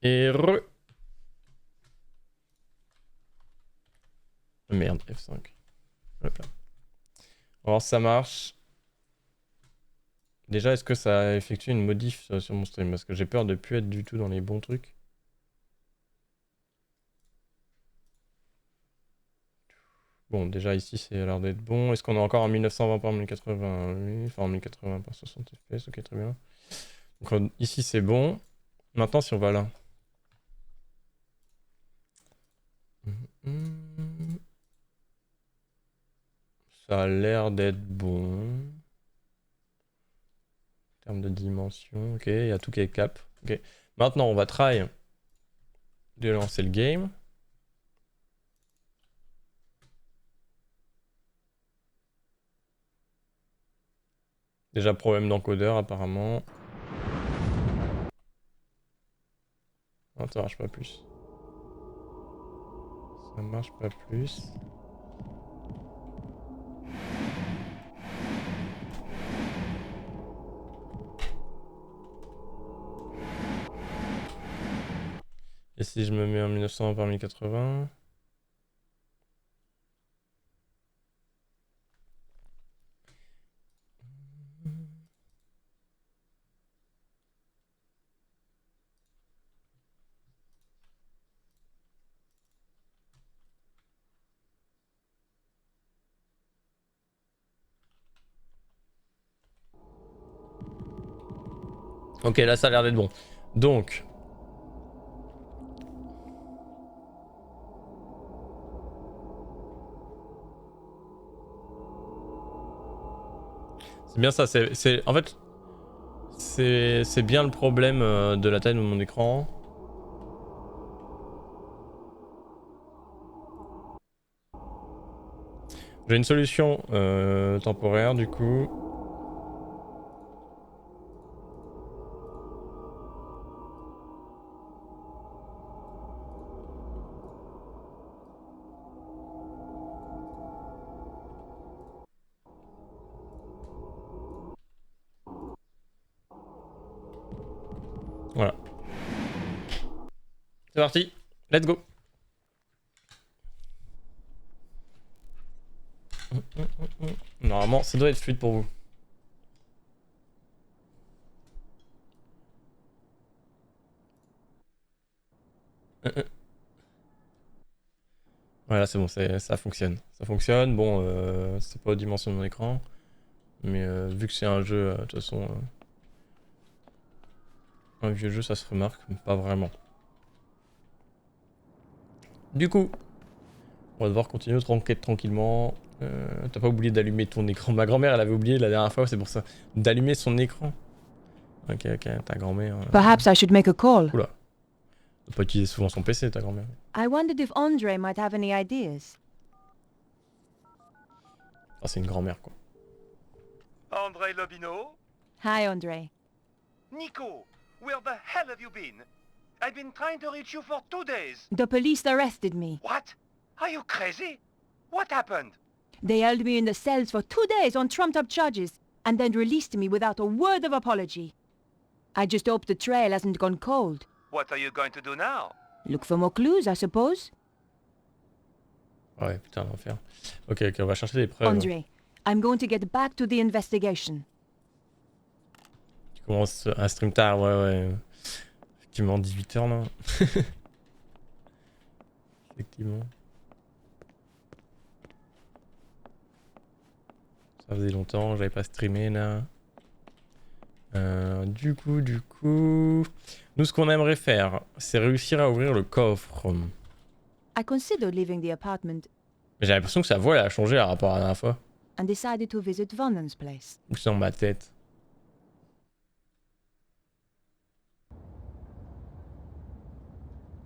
Et Merde, F5. Hop là. On va voir si ça marche. Déjà, est-ce que ça a effectué une modif sur mon stream? Parce que j'ai peur de plus être du tout dans les bons trucs. Bon, déjà ici, c'est l'air d'être bon. Est-ce qu'on est encore en 1920 par 1080? Oui, enfin en 1080 par 60 fps, ok, très bien. Donc ici, c'est bon. Maintenant, si on va là. Ça a l'air d'être bon. En termes de dimension, ok, il y a tout qui est cap. Ok. Maintenant, on va try de lancer le game. Déjà, problème d'encodeur apparemment. Non, ça marche pas plus. Ça marche pas plus. Et si je me mets en 1920 par 1080? Ok, là ça a l'air d'être bon. Donc... C'est bien ça, en fait... C'est bien le problème de la taille de mon écran. J'ai une solution temporaire du coup. Voilà. C'est parti, let's go. Normalement, ça doit être fluide pour vous. Voilà, c'est bon, ça fonctionne. Ça fonctionne, bon, c'est pas aux dimensions de mon écran. Mais vu que c'est un jeu, de toute façon... un vieux jeu, ça se remarque, mais pas vraiment. Du coup, on va devoir continuer notre enquête tranquillement. T'as pas oublié d'allumer ton écran. Ma grand-mère, elle avait oublié la dernière fois, c'est pour ça. D'allumer son écran. Ok, ta grand-mère... Perhaps I should make a call. Oula. Elle doit pas utiliser souvent son PC, ta grand-mère. I wondered if Andre might have any ideas. Ah, c'est une grand-mère, quoi. André Lobino? Hi, Andre. Nico, where the hell have you been? I've been trying to reach you for 2 days. The police arrested me. What? Are you crazy? What happened? They held me in the cells for 2 days on trumped-up charges, and then released me without a word of apology. I just hope the trail hasn't gone cold. What are you going to do now? Look for more clues, I suppose. Ouais, putain, l'enfer. Ok, on va chercher des preuves. Andre, I'm going to get back to the investigation. Tu commences un stream tard, ouais. Effectivement, 18h là. Effectivement. Ça faisait longtemps, j'avais pas streamé là. Du coup, nous ce qu'on aimerait faire, c'est réussir à ouvrir le coffre. I considered leaving the apartment Mais j'ai l'impression que sa voix elle a changé par rapport à la dernière fois. and decided to visit Vonnen's place. Ou c'est dans ma tête.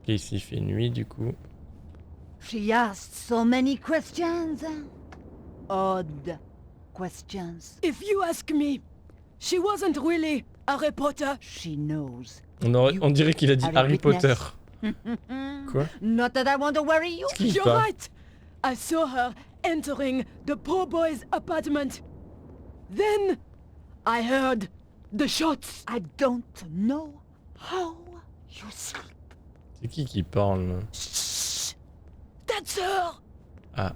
Ok, ici il fait nuit du coup. She asked so many questions. Odd questions. If you ask me, she wasn't really Harry Potter. She knows. On dirait qu'il a dit are a Harry witness. Potter. Quoi? Not that I want to worry you. Qui You're pas? right. I saw her entering the poor boy's apartment. Then I heard the shots. I don't know how you sleep. C'est qui parle là? Shh! That's her! Ah.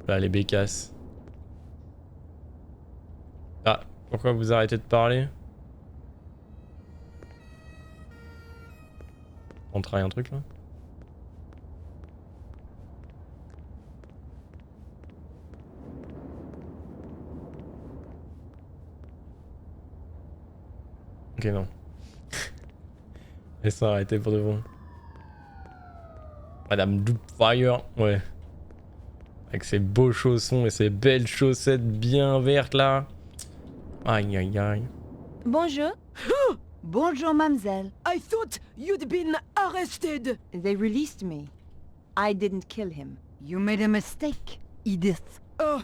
Là, les bécasses. Ah, pourquoi vous arrêtez de parler? On travaille un truc là? Ok, non. Laisse arrêter pour de bon. Madame Doubtfire, ouais. Avec ses beaux chaussons et ses belles chaussettes bien vertes là. Aïe aïe aïe. Bonjour. Bonjour, mademoiselle. I thought you'd been arrested! They released me. I didn't kill him. You made a mistake, Edith. Oh,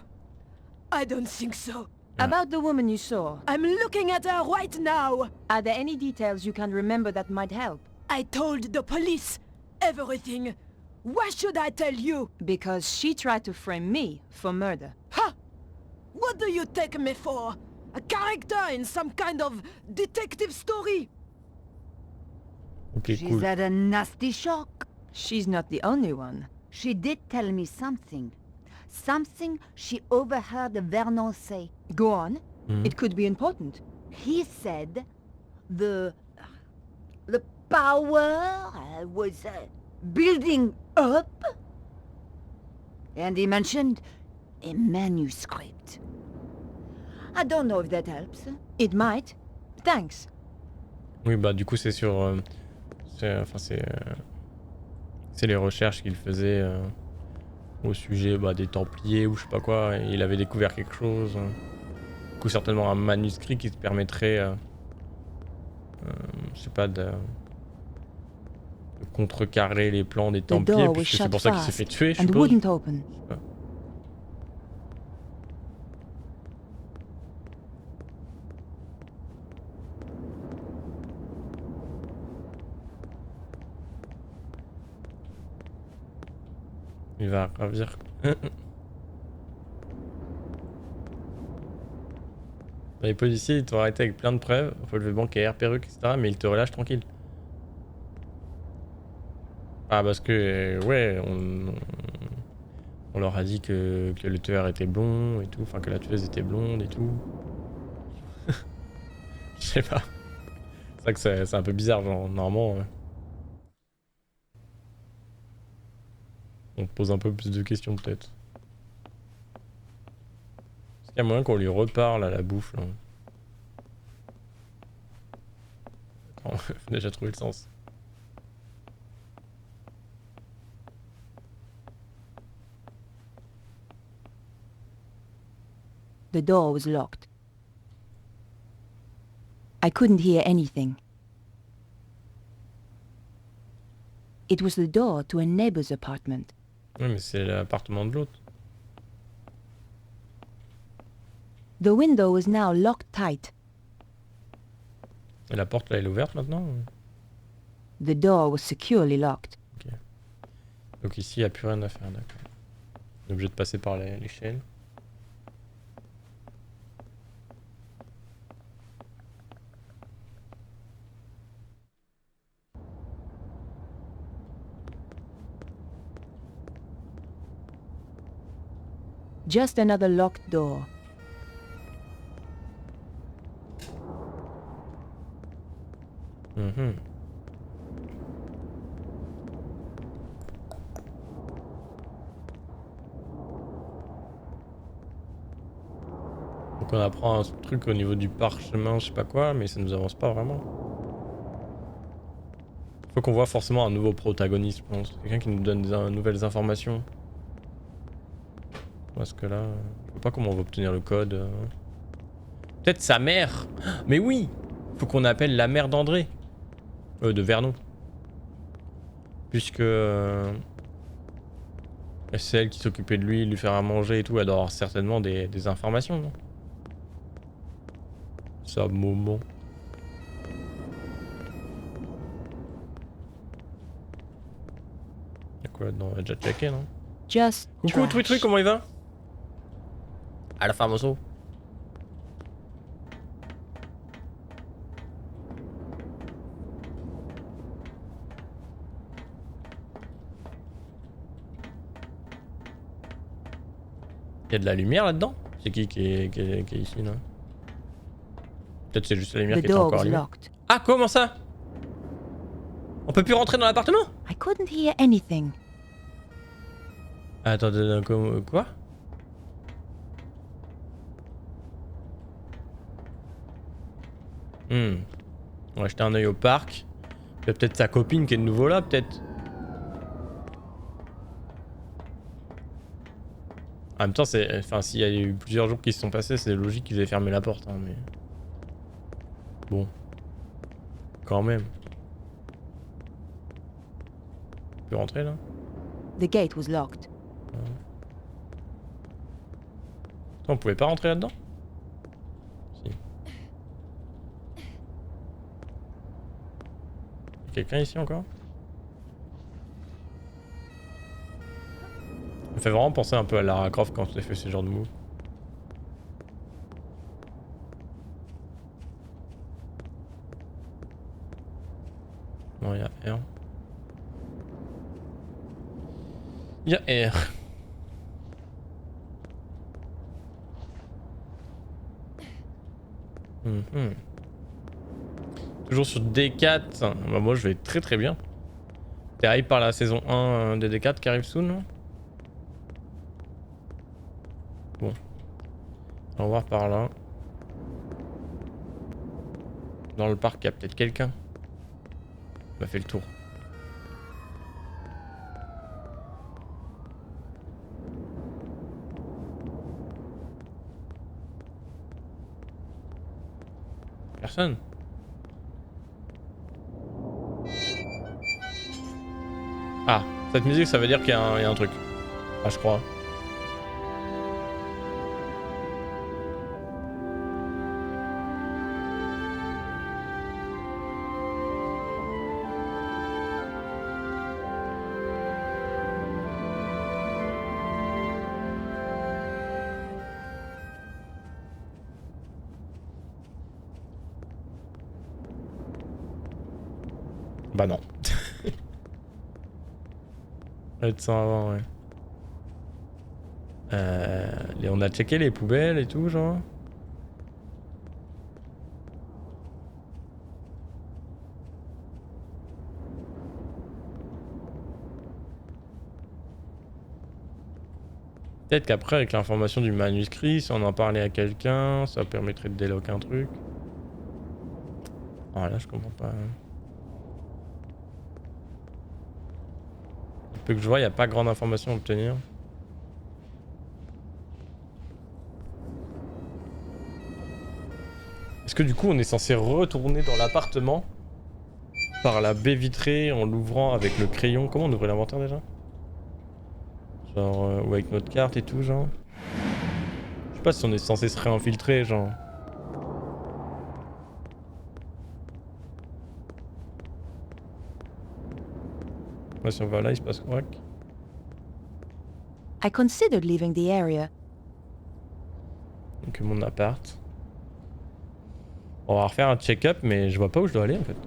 I don't think so. About the woman you saw, I'm looking at her right now! are there any details you can remember that might help? I told the police everything. Why should I tell you? Because she tried to frame me for murder. Ha! What do you take me for? A character in some kind of detective story? Ok, She's cool. had a nasty shock. She's not the only one. She did tell me something. Something she overheard Vernon say. Go on. Mhm. It could be important. He said the power was building up. And he mentioned a manuscript. I don't know if that helps. It might. Thanks. Oui, bah du coup c'est sur... c'est les recherches qu'il faisait au sujet des Templiers ou je sais pas quoi. Et il avait découvert quelque chose. Du coup certainement un manuscrit qui te permettrait... je sais pas, de contrecarrer les plans des The Templiers. door was Puisque c'est shut pour ça qu'il s'est fast fait tuer, je and suppose. wouldn't open. Il va ravir. Les policiers, ils t'ont arrêté avec plein de preuves, relevé bancaire, perruque, etc. Mais ils te relâchent tranquille. Ah, parce que, ouais, on leur a dit que le tueur était blond et tout. Enfin, que la tueuse était blonde et tout. Je sais pas. C'est vrai que c'est un peu bizarre, genre, normalement. On te pose un peu plus de questions, peut-être. Est-ce qu'il y a moyen qu'on lui reparle à la bouffe, là? Attends, faut déjà trouvé le sens. The door was locked. I couldn't hear anything. It was the door to a neighbor's apartment. Oui, mais c'est l'appartement de l'autre. The window was now locked tight. Et la porte, là, elle est ouverte maintenant? The door was securely locked. Donc ici, il n'y a plus rien à faire, d'accord. On est obligé de passer par l'échelle. Just another locked door. Mhm. Donc on apprend un truc au niveau du parchemin, je sais pas quoi, mais ça nous avance pas vraiment. Faut qu'on voit forcément un nouveau protagoniste, je pense. Quelqu'un qui nous donne des nouvelles informations. Parce que là, je vois pas comment on va obtenir le code. Peut-être sa mère. Mais oui, faut qu'on appelle la mère d'André. De Vernon. Puisque... c'est elle qui s'occupait de lui, lui faire à manger et tout. Elle doit avoir certainement des informations, non? Ça, moment. Y'a quoi dedans? On a déjà checké, non? Just Coucou, trash. Twitch, comment il va? À la famoso. Il y a de la lumière là-dedans? C'est qui est ici là? Peut-être c'est juste la lumière The qui était door encore was allumée. locked. Ah, comment ça? On peut plus rentrer dans l'appartement? I couldn't hear anything. Attendez, quoi? On va jeter un œil au parc. Il y a peut-être sa copine qui est de nouveau là, peut-être. En même temps, c'est, enfin, s'il y a eu plusieurs jours qui se sont passés, c'est logique qu'ils aient fermé la porte, hein, mais... Bon. Quand même. On peut rentrer, là? The gate was locked. Attends, on pouvait pas rentrer là-dedans? Si. Y'a quelqu'un ici encore? Ça me fait vraiment penser un peu à Lara Croft quand elle fait ce genre de move. Non, il y a R. Il y a R. Toujours sur D4. Bah, moi je vais très très bien. T'es hype par la saison 1 de D4 qui arrive soon, non? Bon. On va voir par là. Dans le parc, il y a peut-être quelqu'un. On a fait le tour. Personne. Ah, cette musique ça veut dire qu'il y a un truc. Ah, je crois. Bah non. Être 120, ouais. On a checké les poubelles et tout, genre. Peut-être qu'après, avec l'information du manuscrit, si on en parlait à quelqu'un, ça permettrait de débloquer un truc. Ah là, je comprends pas. Peu que je vois, il n'y a pas grande information à obtenir. Est-ce que du coup on est censé retourner dans l'appartement par la baie vitrée en l'ouvrant avec le crayon? Comment on ouvrait l'inventaire déjà? Genre, ou avec notre carte et tout, genre. Je sais pas si on est censé se réinfiltrer, genre. Moi, si on va là, il se passe quoi? I considered leaving the area. Donc mon appart. On va refaire un check-up, mais je vois pas où je dois aller en fait.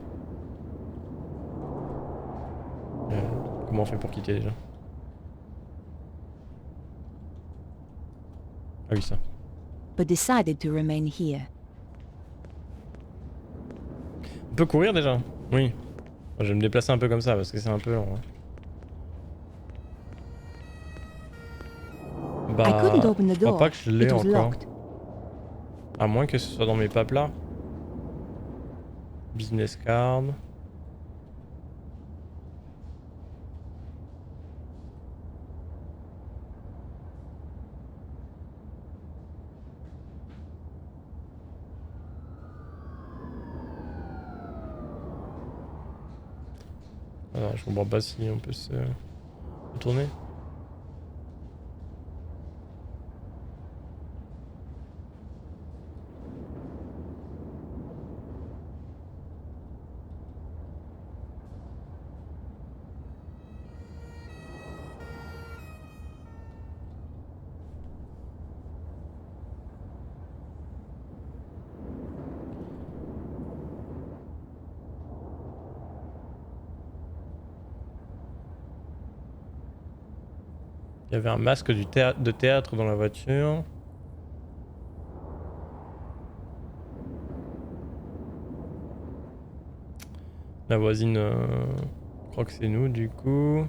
Comment on fait pour quitter déjà? Ah oui, ça. But decided to remain here. On peut courir déjà? Oui. Je vais me déplacer un peu comme ça parce que c'est un peu lent. Hein. Bah, I couldn't open the je crois door. pas que je l'ai It was encore. locked. À moins que ce soit dans mes papes là. Business card. Alors, je comprends pas si on peut se retourner. Il y avait un masque de théâtre dans la voiture. La voisine, je crois que c'est nous du coup.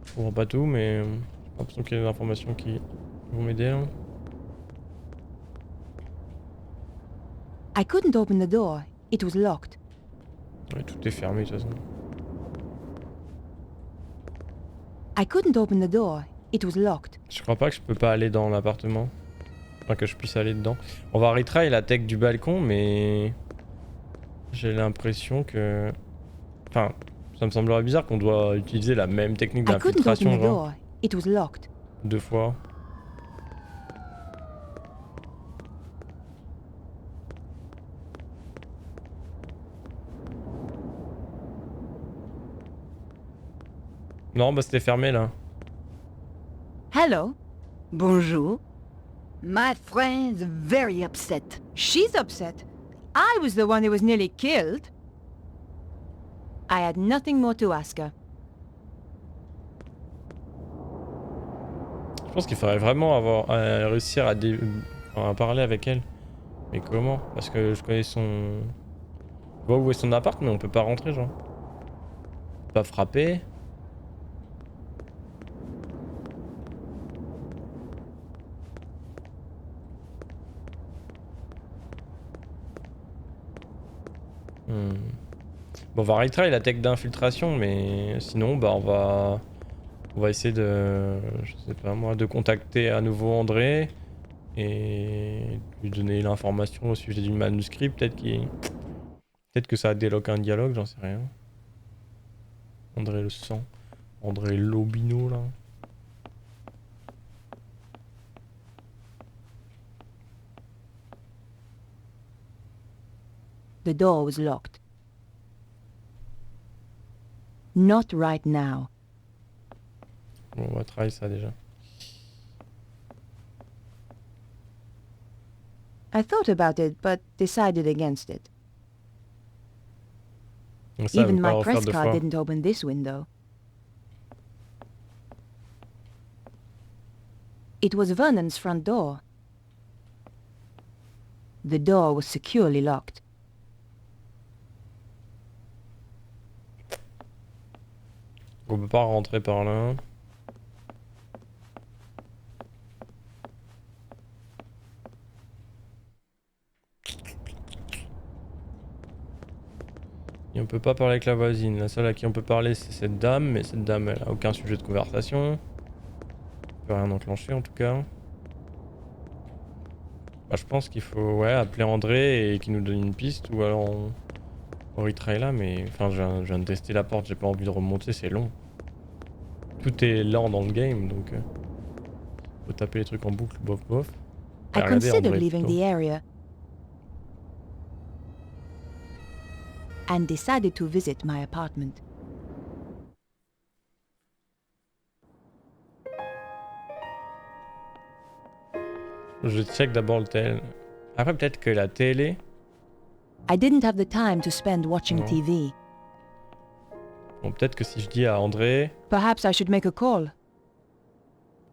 Je comprends pas tout, mais j'ai l'impression qu'il y a des informations qui vont m'aider. Hein. I couldn't open the door. It was locked. Ouais, tout est fermé de toute façon. I couldn't open the door. It was locked. Je crois pas que je peux pas aller dans l'appartement. Enfin, que je puisse aller dedans. On va retry la tech du balcon, mais j'ai l'impression que... Enfin, ça me semblerait bizarre qu'on doit utiliser la même technique I couldn't open d'infiltration, the genre, door. It was locked. 2 fois. Non, bah c'était fermé là. Hello. Bonjour. My friend's very upset. She's upset. I was the one who was nearly killed. I had nothing more to ask her. Je pense qu'il faudrait vraiment avoir réussir à parler avec elle. Mais comment? Parce que je connais son... Je vois où est son appart, mais on peut pas rentrer, genre. On peut pas frapper. Bon, on va retry la tech d'infiltration, mais sinon, bah on va essayer de, je sais pas moi, de contacter à nouveau André et lui donner l'information au sujet du manuscrit. Peut-être que ça débloque un dialogue, j'en sais rien. André le sang, André Lobino là. The door was locked. Not right now. Bon, on va try ça déjà. I thought about it, but decided against it. Donc ça, Even on va pas my le refaire press 2 card fois. didn't open this window. It was Vernon's front door. The door was securely locked. On peut pas rentrer par là. Et on peut pas parler avec la voisine. La seule à qui on peut parler c'est cette dame, mais cette dame elle a aucun sujet de conversation. On peut rien enclencher en tout cas. Bah, je pense qu'il faut ouais, appeler André et qu'il nous donne une piste ou alors on retry là, mais enfin je viens de tester la porte, j'ai pas envie de remonter, c'est long. Tout est lent dans le game donc faut taper les trucs en boucle, bof bof. I Regardez considered André, leaving plutôt. the area and decided to visit my apartment. Je check d'abord le tel. Après peut-être que la télé. I didn't have the time to spend watching No. TV. Bon peut-être que si je dis à André. Perhaps I should make a call.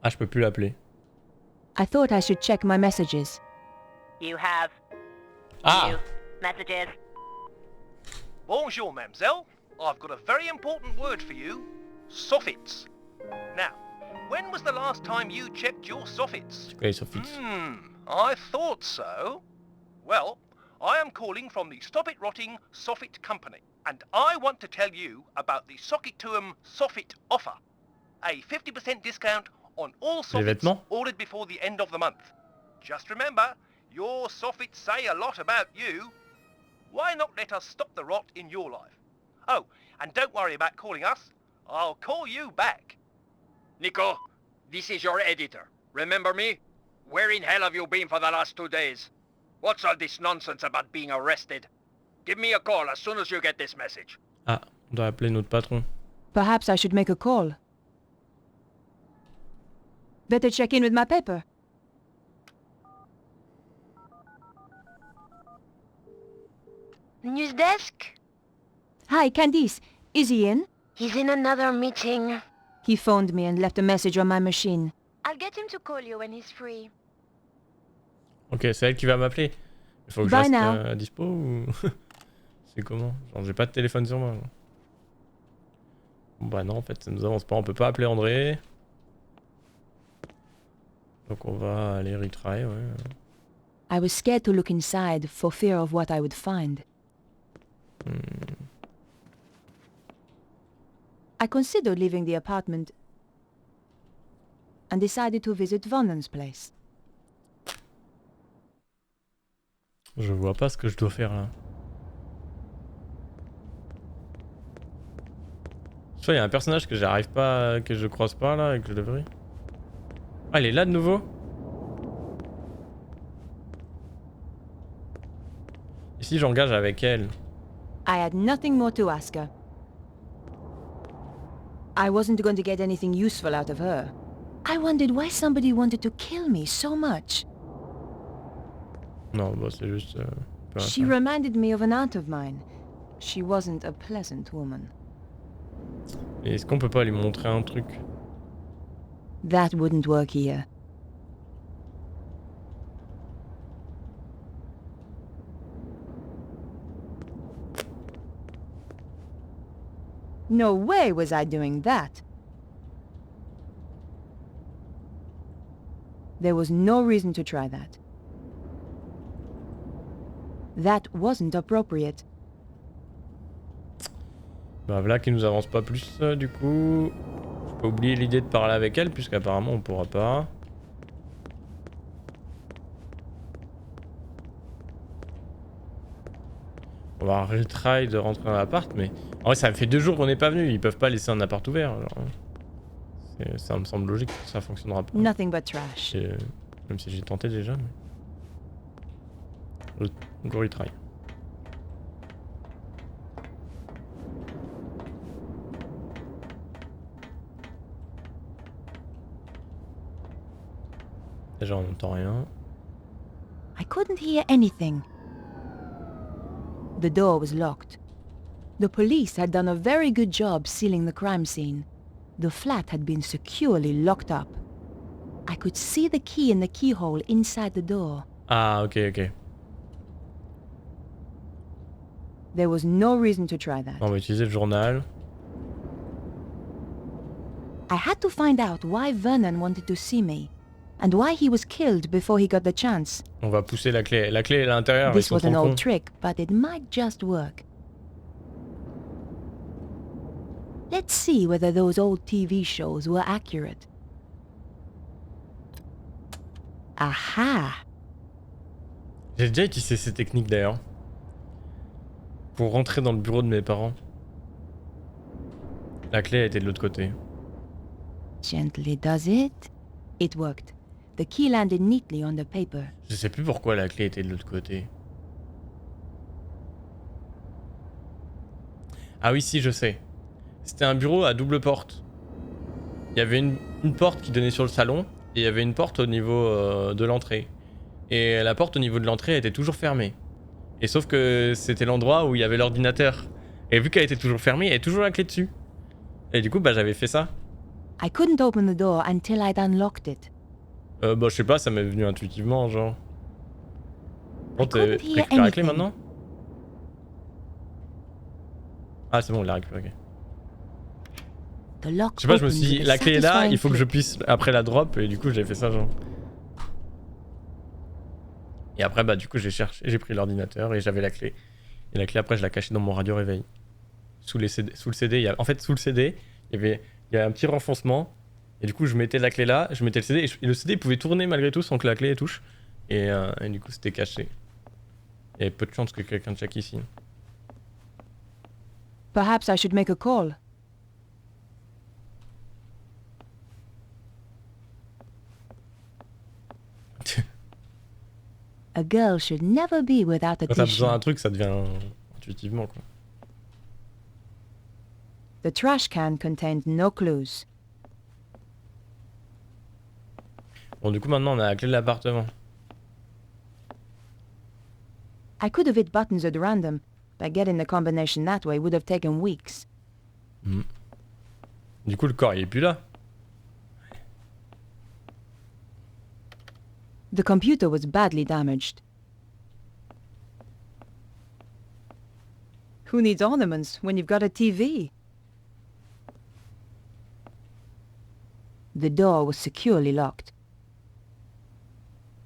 Ah je peux plus l'appeler. I thought I should check my messages. You have Ah new messages. Bonjour, mademoiselle. I've got a very important word for you. Soffits. Now, when was the last time you checked your soffits? Tu connais sur fixe. I thought so. Well, I am calling from the Stop It Rotting Soffit Company, and I want to tell you about the Sockituum Soffit offer. A 50% discount on all Les soffits vêtements? ordered before the end of the month. Just remember, your soffits say a lot about you. Why not let us stop the rot in your life? Oh, and don't worry about calling us. I'll call you back. Nico, this is your editor. Remember me? Where in hell have you been for the last 2 days? What's all this nonsense about being arrested? Give me a call as soon as you get this message. Ah, on doit appeler notre patron. Perhaps I should make a call. Better check in with my paper. News desk? Hi, Candice. Is he in? He's in another meeting. He phoned me and left a message on my machine. I'll get him to call you when he's free. Ok, c'est elle qui va m'appeler. Il faut que je Bye reste now. dispo ou... C'est comment? Genre j'ai pas de téléphone sur moi. Bon, bah non, en fait ça nous avance pas, on peut pas appeler André. Donc on va aller retry, ouais. I was scared to look inside for fear of what I would find. I considered leaving the apartment and decided to visit Vonnen's place. Je vois pas ce que je dois faire là. Soit il y a un personnage que j'arrive pas, que je croise pas là et que je devrais. Ah, il est là de nouveau? Et si j'engage avec elle? I had nothing more to ask her. I wasn't going to get anything useful out of her. I wondered why somebody wanted to kill me so much. Non, bah c'est juste... peu She importe. reminded me of an aunt of mine. She wasn't a pleasant woman. Et est-ce qu'on peut pas lui montrer un truc? That wouldn't work here. No way was I doing that. There was no reason to try that. That wasn't appropriate. Bah voilà qui nous avance pas plus du coup. Faut pas oublier l'idée de parler avec elle puisqu'apparemment on pourra pas. On va retry de rentrer dans l'appart mais... En vrai ça me fait 2 jours qu'on n'est pas venu, ils peuvent pas laisser un appart ouvert. Ça me semble logique que ça fonctionnera pas. Nothing but trash. Même si j'ai tenté déjà. Mais... Go retry. Déjà on n'entend rien. I couldn't hear anything. The door was locked. The police had done a very good job sealing the crime scene. The flat had been securely locked up. I could see the key in the keyhole inside the door. Ah ok ok. There was no reason to try that. On va utiliser le journal. I had to find out why Vernon wanted to see me, and why he was killed before he got the chance. On va pousser la clé. La clé est à l'intérieur. This was an old trick, but it might just work. Let's see whether those old TV shows were accurate. Aha! J'ai déjà utilisé ces techniques d'ailleurs. Pour rentrer dans le bureau de mes parents. La clé était de l'autre côté. Gently does it. It worked. The key landed neatly on the paper. Je sais plus pourquoi la clé était de l'autre côté. Ah oui si je sais. C'était un bureau à double porte. Il y avait une porte qui donnait sur le salon. Et il y avait une porte au niveau de l'entrée. Et la porte au niveau de l'entrée était toujours fermée. Et sauf que c'était l'endroit où il y avait l'ordinateur. Et vu qu'elle était toujours fermée, il y avait toujours la clé dessus. Et du coup bah j'avais fait ça. I couldn't open the door until I'd unlocked it. Bah je sais pas, ça m'est venu intuitivement genre. Bon t'as couldn't hear récupéré la clé anything. maintenant? Ah c'est bon, il l'a récupéré. The lock Je sais pas, je me opened suis dit, with a la clé est là, satisfying il faut que je click. puisse après la drop, et du coup j'ai fait ça genre. Et après bah du coup j'ai pris l'ordinateur et j'avais la clé. Et la clé après je l'ai cachée dans mon radio réveil. Sous le CD, en fait sous le CD, il y a un petit renfoncement. Et du coup je mettais la clé là, je mettais le CD, et le CD pouvait tourner malgré tout sans que la clé touche. Et du coup c'était caché. Il y avait peu de chance que quelqu'un check ici. Perhaps I should make a call. A girl should never be without a Quand t'as tissue. besoin d'un truc, ça devient intuitivement quoi. The trash can contained no clues. Bon du coup maintenant on a la clé de l'appartement. I could have hit buttons at random, but getting the combination that way would have taken weeks. Du coup, le corps, il est plus là. The computer was badly damaged. Who needs ornaments when you've got a TV? The door was securely locked.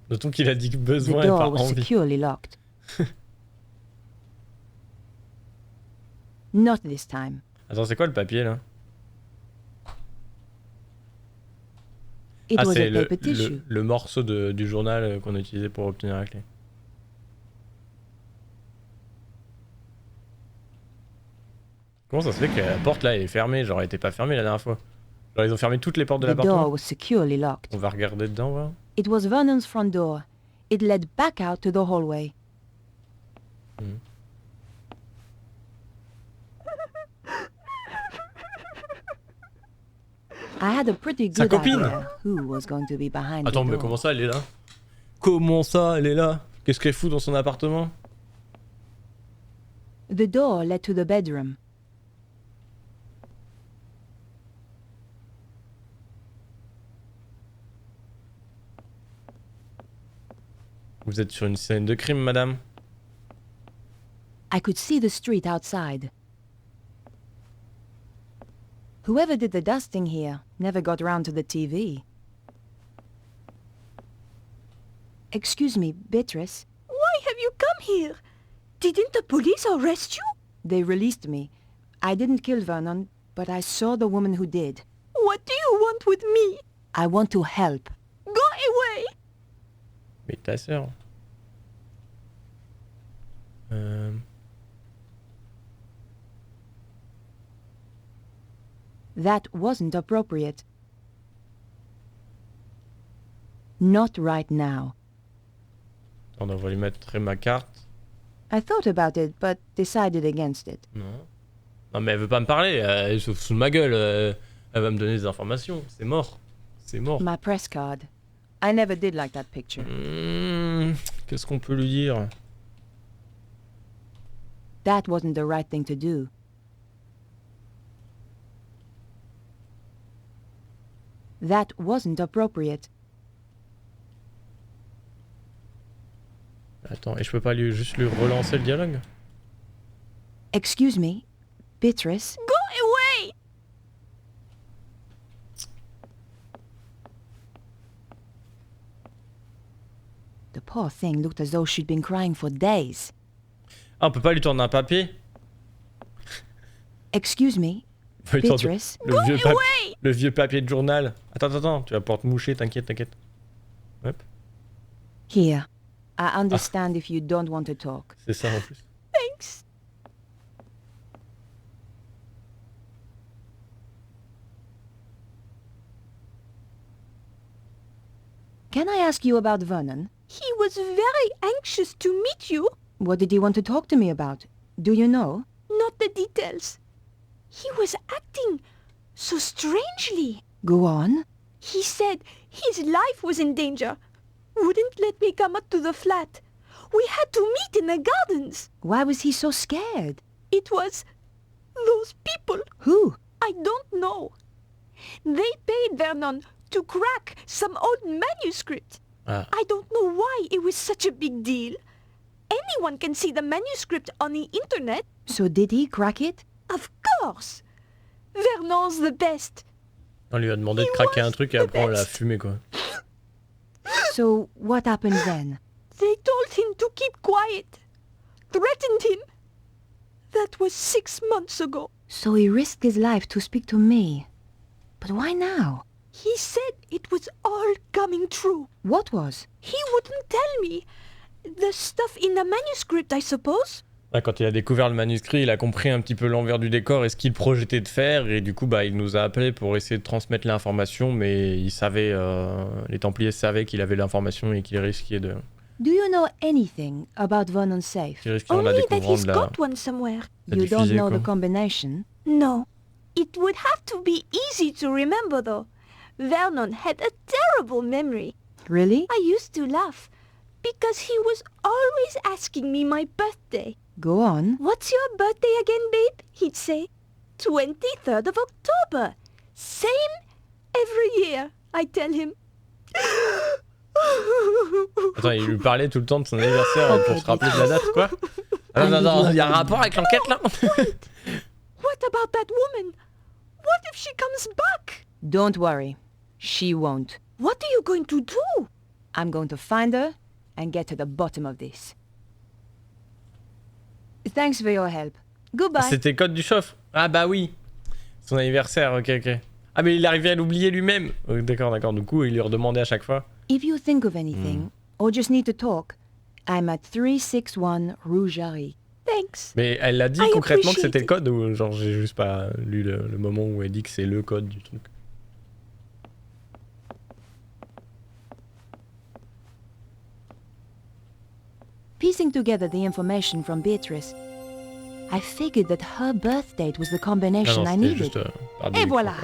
Notons qu'il a dit que The besoin et pas door was envie. securely locked. Not this time. Attends, c'est quoi le papier là? It Ah, was c'est a paper tissue. le morceau du journal qu'on a utilisé pour obtenir la clé. Comment ça se fait que la porte là elle est fermée? Genre elle était pas fermée la dernière fois. Genre ils ont fermé toutes les portes de The door l'appartement. was securely locked. On va regarder dedans, voir. It was Vernon's front door. It led back out to the hallway. I had a pretty Sa good copine. idea who was going to be behind Attends, the mais door. comment ça elle est là? Comment ça elle est là? Qu'est-ce qu'elle fout dans son appartement? The door led to the bedroom. Vous êtes sur une scène de crime, madame? I could see the street outside. Whoever did the dusting here never got round to the TV. Excuse me, Beatrice. Why have you come here? Didn't the police arrest you? They released me. I didn't kill Vernon, but I saw the woman who did. What do you want with me? I want to help. Go away! Mais ta sœur. That wasn't appropriate. Not right now. On devrait lui mettre ma carte. I thought about it, but decided against it. Non. Non mais elle veut pas me parler, elle se fout de ma gueule, elle va me donner des informations, c'est mort. C'est mort. My press card. I never did like that picture. Qu'est-ce qu'on peut lui dire? That wasn't the right thing to do. That wasn't appropriate. Attends, et je peux pas juste lui relancer le dialogue? Excuse me, Beatrice. Go away! The poor thing looked as though she'd been crying for days. Ah, on peut pas lui tourner un papier? Excuse me, On peut lui tourner Beatrice. le vieux papier de journal. Attends, tu vas pouvoir te moucher, t'inquiète. Hop, Here. I understand if you don't want to talk. c'est ça en plus. Thanks. Can I ask you about Vernon? He was very anxious to meet you. What did he want to talk to me about? Do you know? Not the details. He was acting so strangely. Go on. He said his life was in danger. Wouldn't let me come up to the flat. We had to meet in the gardens. Why was he so scared? It was those people. Who? I don't know. They paid Vernon to crack some old manuscript. Ah. I don't know why it was such a big deal. Anyone can see the manuscript on the internet. So did he crack it? Of course. Vernon's the best. On lui a demandé de craquer un truc et après on l'a fumé quoi. So what happened then? They told him to keep quiet. Threatened him. That was 6 months ago. So he risked his life to speak to me. But why now? He said it was all coming true. What was? He wouldn't tell me. The stuff in the manuscript, I suppose. Là, quand il a découvert le manuscrit, il a compris un petit peu l'envers du décor et ce qu'il projetait de faire, et du coup bah il nous a appelé pour essayer de transmettre l'information, mais il savait, les Templiers savaient qu'il avait l'information et qu'il risquait de... Do you know anything about Vernon's safe? qu'il risquait en la Only that découvrant he's de la... got one somewhere. la You don't diffuser, know quoi. the combination? No. It would have to be easy to remember, though. Vernon had a terrible memory. Really? I used to laugh. Because he was always asking me my birthday. Go on. What's your birthday again, babe? He'd say. 23rd of October. Same every year, I tell him. Attends, il lui parlait tout le temps de son anniversaire pour se rappeler de la date, quoi? Attends, il y a un rapport avec l'enquête là? What about that woman? What if she comes back? Don't worry. She won't. What are you going to do? I'm going to find her and get to the bottom of this. Thanks for your help. Goodbye. C'était le code du chauffe. Ah bah oui. Son anniversaire, ok. Ah mais il arrivait à l'oublier lui-même. D'accord. Du coup, il lui redemandait à chaque fois. If you think of anything, or just need to talk, I'm at 361 Rue Jarry. Thanks. Mais elle l'a dit concrètement que c'était le code ou genre j'ai juste pas lu le moment où elle dit que c'est le code du truc. Piecing together the information from Beatrice, I figured that her birth date was the combination I needed. Juste, Et voilà!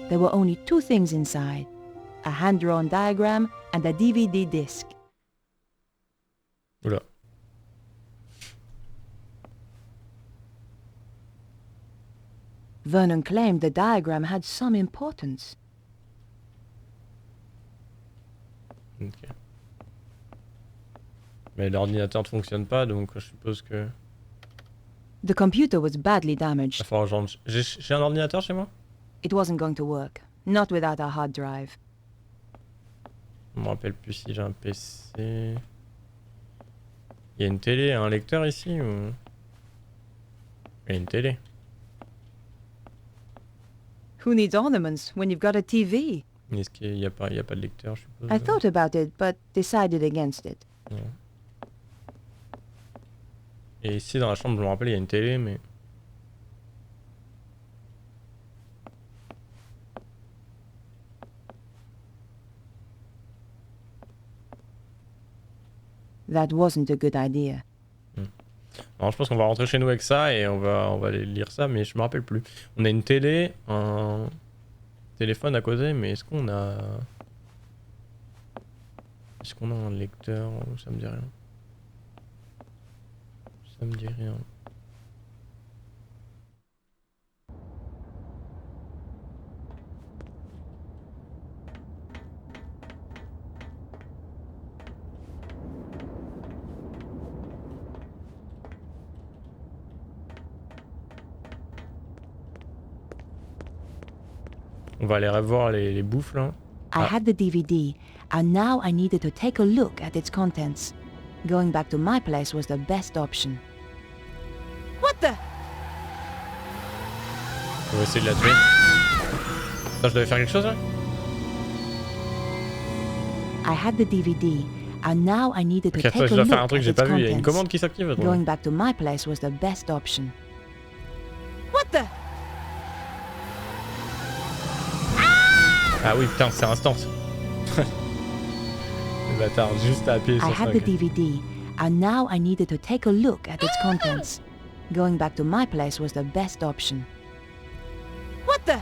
There were only two things inside, a hand-drawn diagram and a DVD disc. Oula. Vernon claimed the diagram had some importance. Ok. Mais l'ordinateur ne fonctionne pas, donc je suppose que... The computer was badly damaged. J'ai un ordinateur chez moi? It wasn't going to work, not without a hard drive. Je me rappelle plus si j'ai un PC... Il y a une télé, un lecteur ici ou... Il y a une télé. Who needs ornaments when you've got a TV? Est-ce qu'il n'y a pas de lecteur, je suppose? I thought about it, but decided against it. Ouais. Et ici dans la chambre, je me rappelle, il y a une télé, mais... That wasn't a good idea. Alors je pense qu'on va rentrer chez nous avec ça et on va aller lire ça, mais je me rappelle plus. On a une télé, un téléphone à côté, mais est-ce qu'on a... Est-ce qu'on a un lecteur? Ça me dit rien. Ça me dit rien. On va aller revoir les bouffes là. I had the DVD, and now I needed to take a look at its contents. Going back to my place was the best option. What the? On va essayer de la tuer. Attends, je devais faire quelque chose là? I had the DVD, and now I needed to Ok, take attends, a je dois look faire un at truc que j'ai its pas vu. Il y a une contents. commande qui s'active. Attends. Going back to my place was the best option. What the? Ah oui, putain, c'est instant. Le bâtard, juste à appuyer I sur had 5. the DVD, and now I needed to take a look at its contents. Going back to my place was the best option. What the?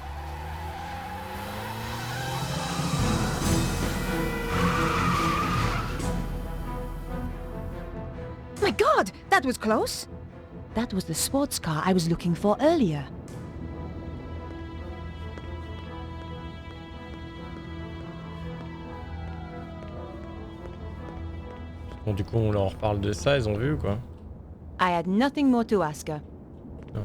My God, that was close. That was the sports car I was looking for earlier. Bon, du coup, on leur reparle de ça, ils ont vu ou quoi? I had nothing more to ask her. No.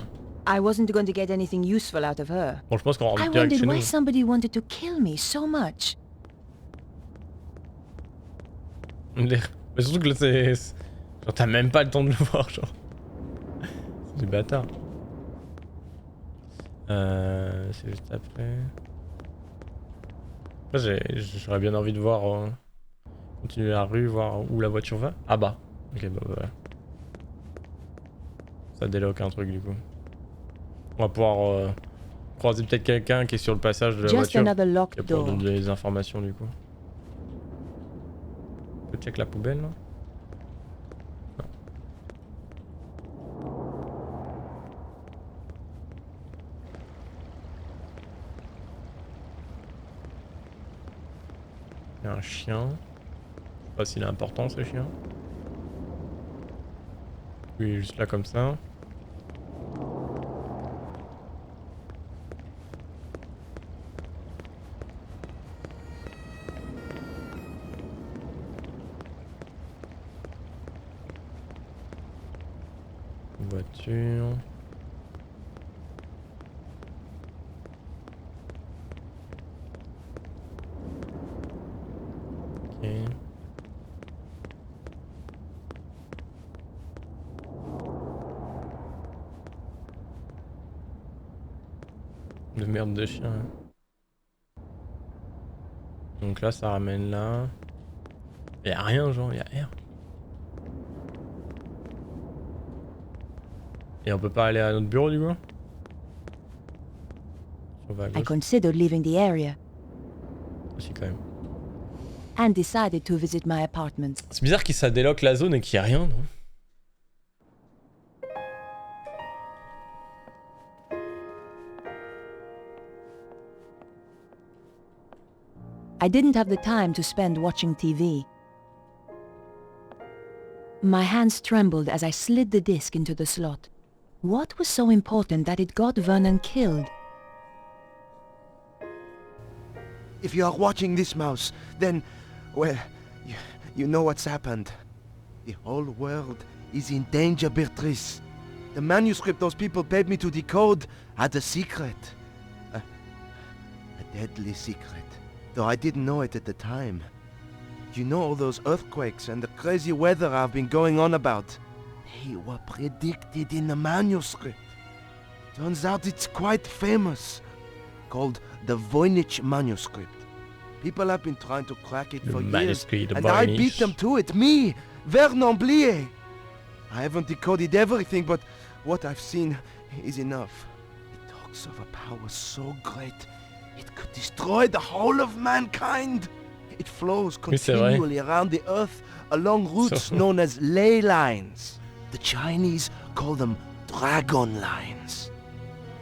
I wasn't going to get anything useful out of her. Bon, je pense qu'on rentre I direct wondered chez why nous. somebody wanted to kill me so much. Mais surtout que là, c'est... Genre, t'as même pas le temps de le voir, genre. C'est du bâtard. C'est juste après... Après, j'aurais bien envie de voir... Continuer la rue, voir où la voiture va. Ah bah. Ok, bah voilà. Ça déloque un truc du coup. On va pouvoir croiser peut-être quelqu'un qui est sur le passage de la Just voiture. another Qui locked va pouvoir door. donner des informations du coup. On peut check la poubelle là. Non. Il y a un chien. pas s'il est important ce chien. Oui, juste là comme ça. Voiture. Ok. De merde de chien. Donc là ça ramène là. Y'a rien genre, y'a rien. Et on peut pas aller à notre bureau du coup? On va à I gauche. considered leaving the area Si quand même. and decided to visit my apartment. C'est bizarre qu'il ça déloque la zone et qu'il y a rien, non? I didn't have the time to spend watching TV. My hands trembled as I slid the disc into the slot. What was so important that it got Vernon killed? If you are watching this, Mouse, then, well, you know what's happened. The whole world is in danger, Beatrice. The manuscript those people paid me to decode had a secret. A deadly secret. Though I didn't know it at the time. You know all those earthquakes and the crazy weather I've been going on about? They were predicted in the manuscript. Turns out it's quite famous. Called the Voynich manuscript. People have been trying to crack it for years, and I beat them to it. Me, Vernon Blier. I haven't decoded everything, but what I've seen is enough. It talks of a power so great, it could destroy the whole of mankind. It flows continually around the earth along routes known as ley lines. The Chinese call them dragon lines.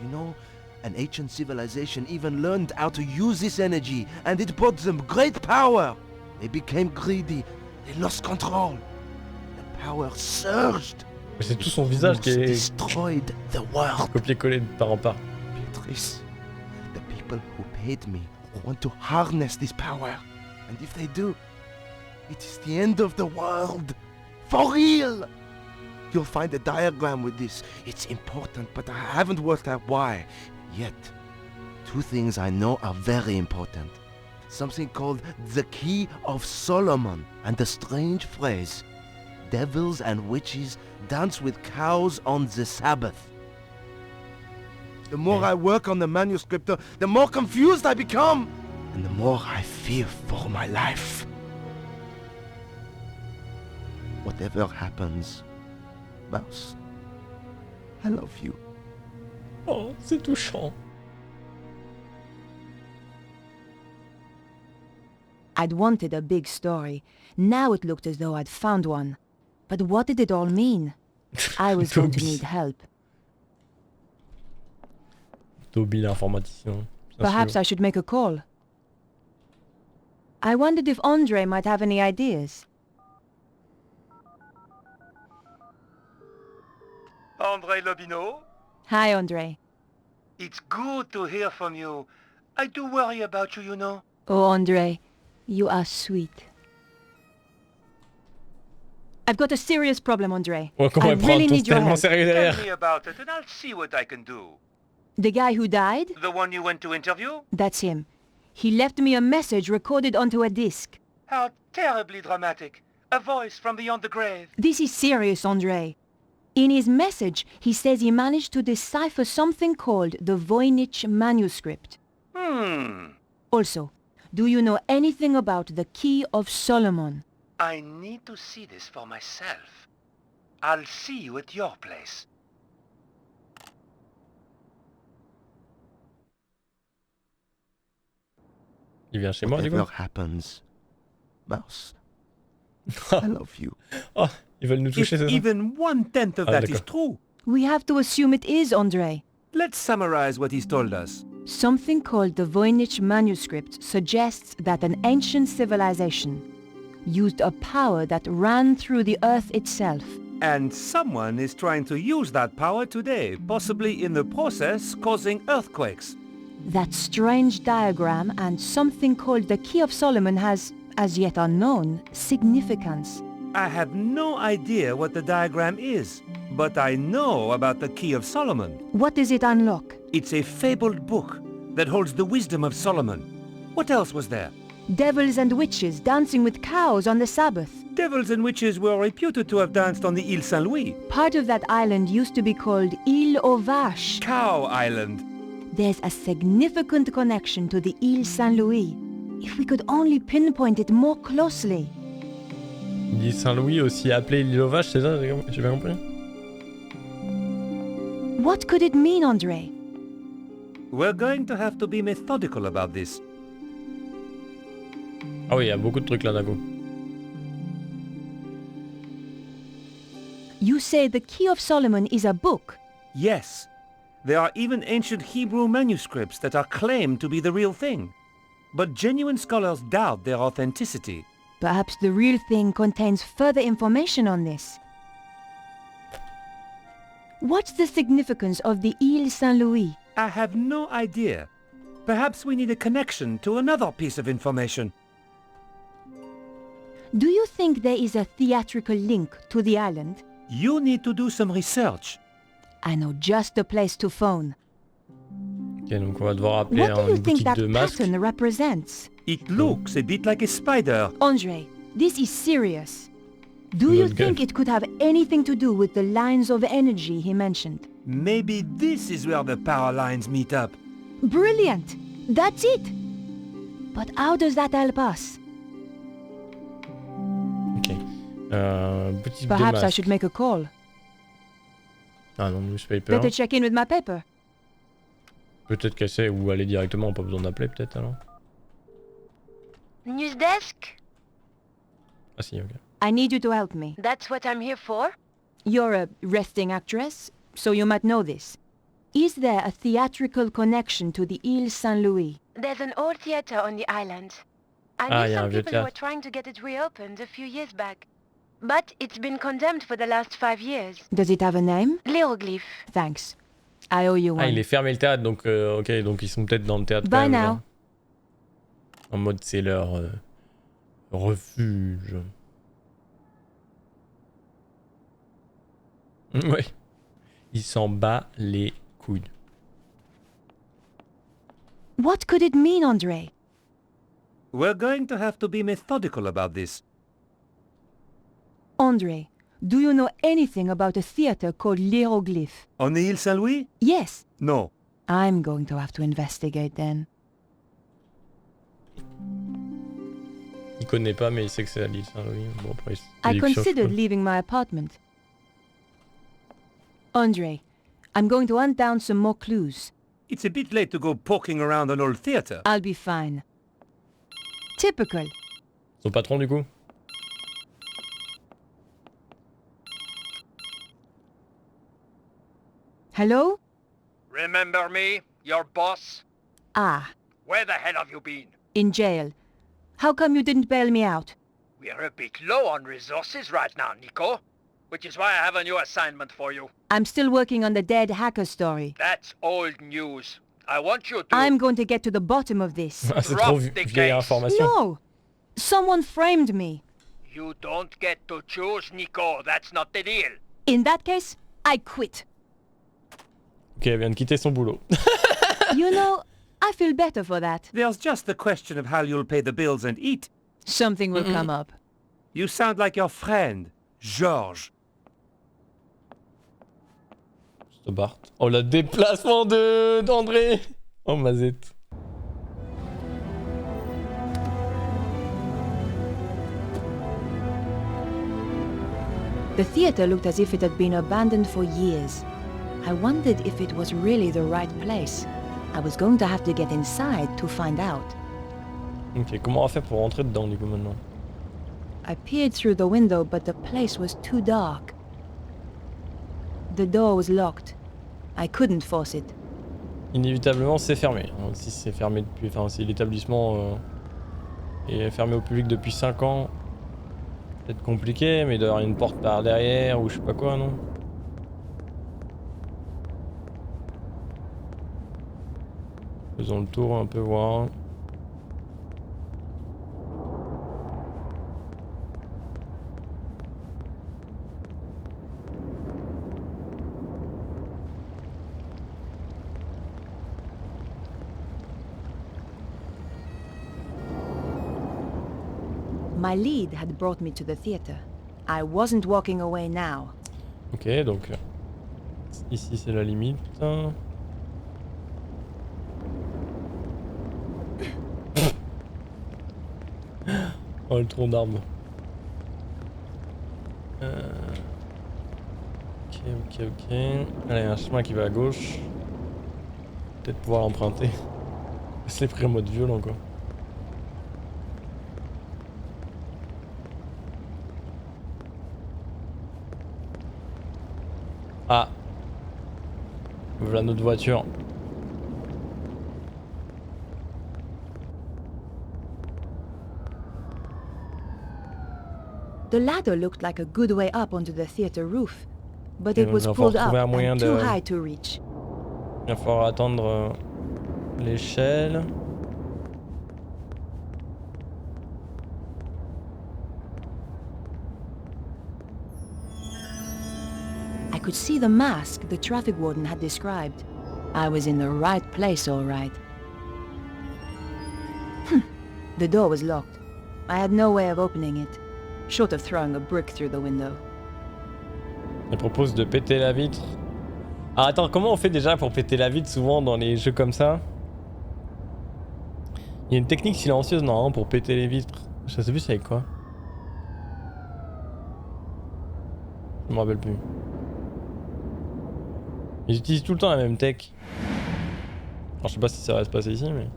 You know, an ancient civilization even learned how to use this energy, and it brought them great power. They became greedy, they lost control. The power surged. C'est tout son visage qui est destroyed the world. Copié-collé de part en part. Beatrice, the people who paid me want to harness this power. And if they do, it is the end of the world. For real! You'll find a diagram with this. It's important, but I haven't worked out why yet. Two things I know are very important. Something called the Key of Solomon, and the strange phrase, devils and witches dance with cows on the Sabbath. The more I work on the manuscript, the more confused I become, and the more I fear for my life. Whatever happens, Mouse, I love you. Oh, c'est touchant. I'd wanted a big story. Now it looked as though I'd found one. But what did it all mean? I was going to need help. Toby l'informaticien. Perhaps I should make a call. I wondered if Andre might have any ideas. Andre Lobineau? Hi, Andre. It's good to hear from you. I do worry about you, you know. Oh, Andre, you are sweet. I've got a serious problem, Andre. Ouais, comment I elle prend really ton need your tellement help. sérieux Tell derrière. me about it and I'll see what I can do. The guy who died? The one you went to interview? That's him. He left me a message recorded onto a disc. How terribly dramatic. A voice from beyond the grave. This is serious, Andre. In his message, he says he managed to decipher something called the Voynich manuscript. Also, do you know anything about the Key of Solomon? I need to see this for myself. I'll see you at your place. Il vient chez moi du coup. Whatever happens, Mouse, I love you. Oh, ils veulent nous toucher, If c'est ça? even 1/10 of Ah, that is d'accord. true, We have to assume it is, Andre. let's summarize what he's told us. Something called the Voynich manuscript suggests that an ancient civilization, used a power that ran through the earth itself. And someone is trying to use that power today, possibly in the process causing earthquakes. That strange diagram and something called the Key of Solomon has, as yet unknown, significance. I have no idea what the diagram is, but I know about the Key of Solomon. What does it unlock? It's a fabled book that holds the wisdom of Solomon. What else was there? Devils and witches dancing with cows on the Sabbath. Devils and witches were reputed to have danced on the Île Saint-Louis. Part of that island used to be called Île aux Vaches. Cow Island. There's a significant connection to the Île Saint-Louis. If we could only pinpoint it more closely. L'île Saint-Louis, aussi appelée l'île aux vaches, c'est ça? J'ai bien compris? What could it mean, André? We're going to have to be methodical about this. Ah oui, il y a beaucoup de trucs là d'un coup. You say the Key of Solomon is a book? Yes. There are even ancient Hebrew manuscripts that are claimed to be the real thing. But genuine scholars doubt their authenticity. Perhaps the real thing contains further information on this. What's the significance of the Île Saint-Louis? I have no idea. Perhaps we need a connection to another piece of information. Do you think there is a theatrical link to the island? You need to do some research. I know just the place to phone. Ok, donc on va devoir appeler What do you une think boutique that de masques. pattern represents? It looks a bit like a spider. André, this is serious. Do you Okay. think it could have anything to do with the lines of energy he mentioned? Maybe this is where the power lines meet up. Brilliant! That's it! But how does that help us? Ok. Boutique de Perhaps I masques. should make a call. Ah non, newspaper. Better check in with my paper. Peut-être qu'elle sait où aller directement, pas besoin d'appeler peut-être alors. News desk? Ah si, ok. I need you to help me. That's what I'm here for. You're a resting actress, so you might know this. Is there a theatrical connection to the Île Saint-Louis? There's an old theater on the island. I Ah, knew yeah, some vieux people who were théâtre. trying to get it reopened a few years back. But it's been condemned for the last 5 years. Does it have a name? L'Hieroglyphe. Thanks. I owe you one. Ah, il est fermé le théâtre, donc ok, donc ils sont peut-être dans le théâtre. Bye quand même, now. là. En mode c'est leur refuge. Ouais. Il s'en bat les couilles. What could it mean, André? We're going to have to be methodical about this. André, do you know anything about a theater called L'Hieroglyphe? On the Île Saint-Louis? Yes. No. I'm going to have to investigate then. Il connaît pas, mais il sait que c'est à l'île Saint-Louis. Bon, après, I il chauffe, considered quoi. leaving my apartment. André, I'm going to hunt down some more clues. It's a bit late to go poking around an old theater. I'll be fine. Typical. Son patron, du coup? Hello? Remember me? Your boss? Ah, Where the hell have you been? in jail. How come you didn't bail me out? We're a bit low on resources right now, Nico. Which is why I have a new assignment for you. I'm still working on the dead hacker story. That's old news. I want you to... I'm going to get to the bottom of this. Ah, c'est Drop trop the vieille case. information. No! Someone framed me. You don't get to choose, Nico. That's not the deal. In that case, I quit. Ok, elle vient de quitter son boulot. You know, I feel better for that. There's just the question of how you'll pay the bills and eat. Something will come up. You sound like your friend, Georges. Bart. Oh, le déplacement d'André. Oh, mazette. The theater looked as if it had been abandoned for years. I wondered if it was really the right place. I was going to have to get inside to find out. Ok, comment on va faire pour rentrer dedans, du coup, maintenant? I peered through the window, but the place was too dark. The door was locked. I couldn't force it. Inévitablement, c'est fermé. Alors, si c'est fermé depuis... Enfin, si l'établissement est fermé au public depuis 5 ans, Peut-être compliqué, mais il doit y avoir une porte par derrière ou je sais pas quoi, non? Faisons le tour un peu, voir. My lead had brought me to the theater. I wasn't walking away now. Ok, donc ici c'est la limite. Oh, le tronc d'arbre. Ok. Allez, un chemin qui va à gauche. Peut-être pouvoir l'emprunter. Je l'ai pris en mode violent, quoi. Ah. Voilà notre voiture. The ladder looked like a good way up onto the theater roof, but Et it donc, was il va pulled falloir trouver up un moyen and de... too high to reach. Il va falloir attendre l'échelle. I could see the mask the traffic warden had described. I was in the right place, all right. The door was locked. I had no way of opening it, short of throwing a brick through the window. Il propose de péter la vitre. Ah attends, comment on fait déjà pour péter la vitre souvent dans les jeux comme ça? Il y a une technique silencieuse non pour péter les vitres. Je sais plus c'est avec quoi. Je me rappelle plus. Ils utilisent tout le temps la même tech. Alors je sais pas si ça va se passer ici mais...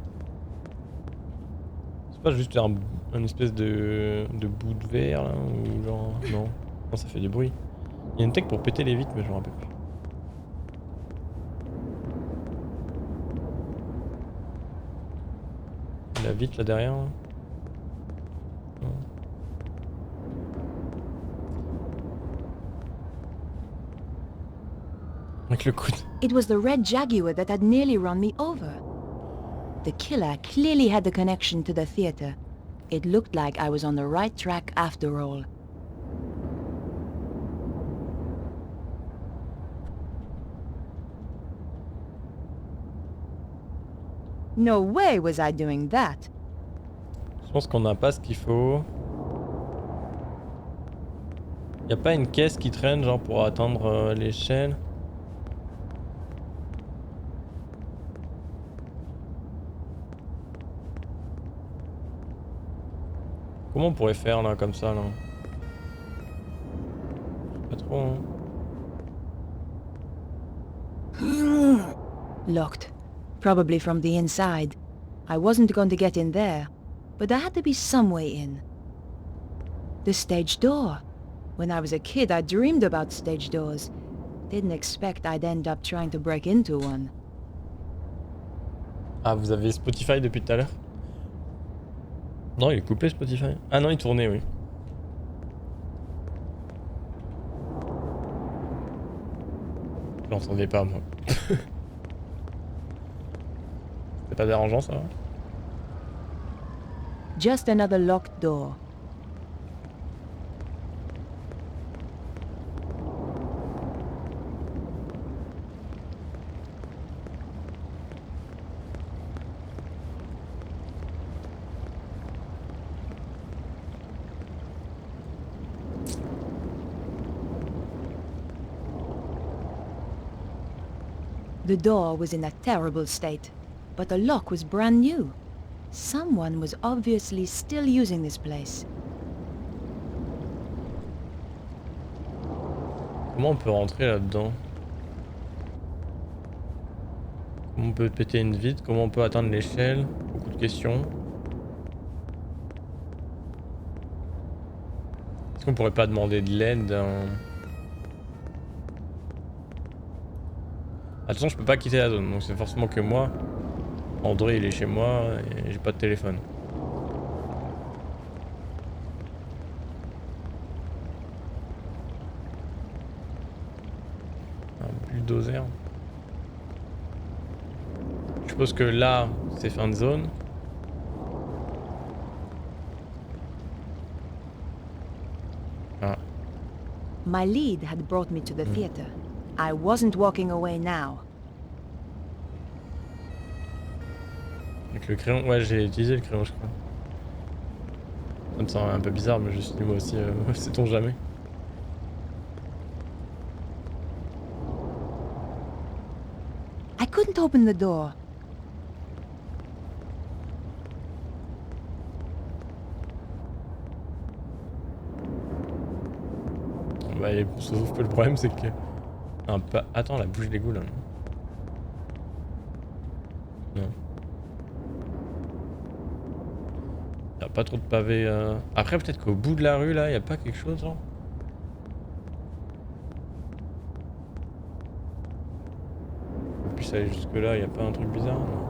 C'est pas juste un espèce de bout de verre là ou genre... Non. Non ça fait du bruit. Il y a une tech pour péter les vitres mais je me rappelle plus. La vitre là derrière là. Non. Avec le coude. It was the red Jaguar that had nearly run me over. The killer clearly had the connection to the theater. It looked like I was on the right track after all. No way was I doing that. Je pense qu'on n'a pas ce qu'il faut. Y a pas une caisse qui traîne genre pour atteindre l'échelle? Comment on pourrait faire là comme ça là? Pas trop hein. Locked. Probably from the inside. I wasn't going to get in there, but there had to be some way in. The stage door. When I was a kid, I dreamed about stage doors. Didn't expect I'd end up trying to break into one. Ah, vous avez Spotify depuis tout à l'heure? Non, il est coupé Spotify. Ah non, il tournait, oui. Je l'entendais pas, moi. C'est pas dérangeant, ça va? Just another locked door. The door was in a terrible state, but the lock was brand new. Someone was obviously still using this place. Comment on peut rentrer là-dedans? Comment on peut péter une vitre? Comment on peut atteindre l'échelle? Beaucoup de questions. Est-ce qu'on pourrait pas demander de l'aide? Attention, je peux pas quitter la zone, donc c'est forcément que moi. André il est chez moi et j'ai pas de téléphone. bulldozer. Je suppose que là, c'est fin de zone. Ah. My lead had brought me to the theater. I wasn't walking away now. Avec le crayon, ouais, j'ai utilisé le crayon, je crois. Ça me semble un peu bizarre, mais je me suis dit moi aussi, sait-on jamais. I couldn't open the door. Bah, sauf que le problème, c'est que... Attends, la bouche d'égout, là. Non. Y'a pas trop de pavés. Après, peut-être qu'au bout de la rue, là, y'a pas quelque chose, genre. On puisse aller jusque là, y'a pas un truc bizarre, non.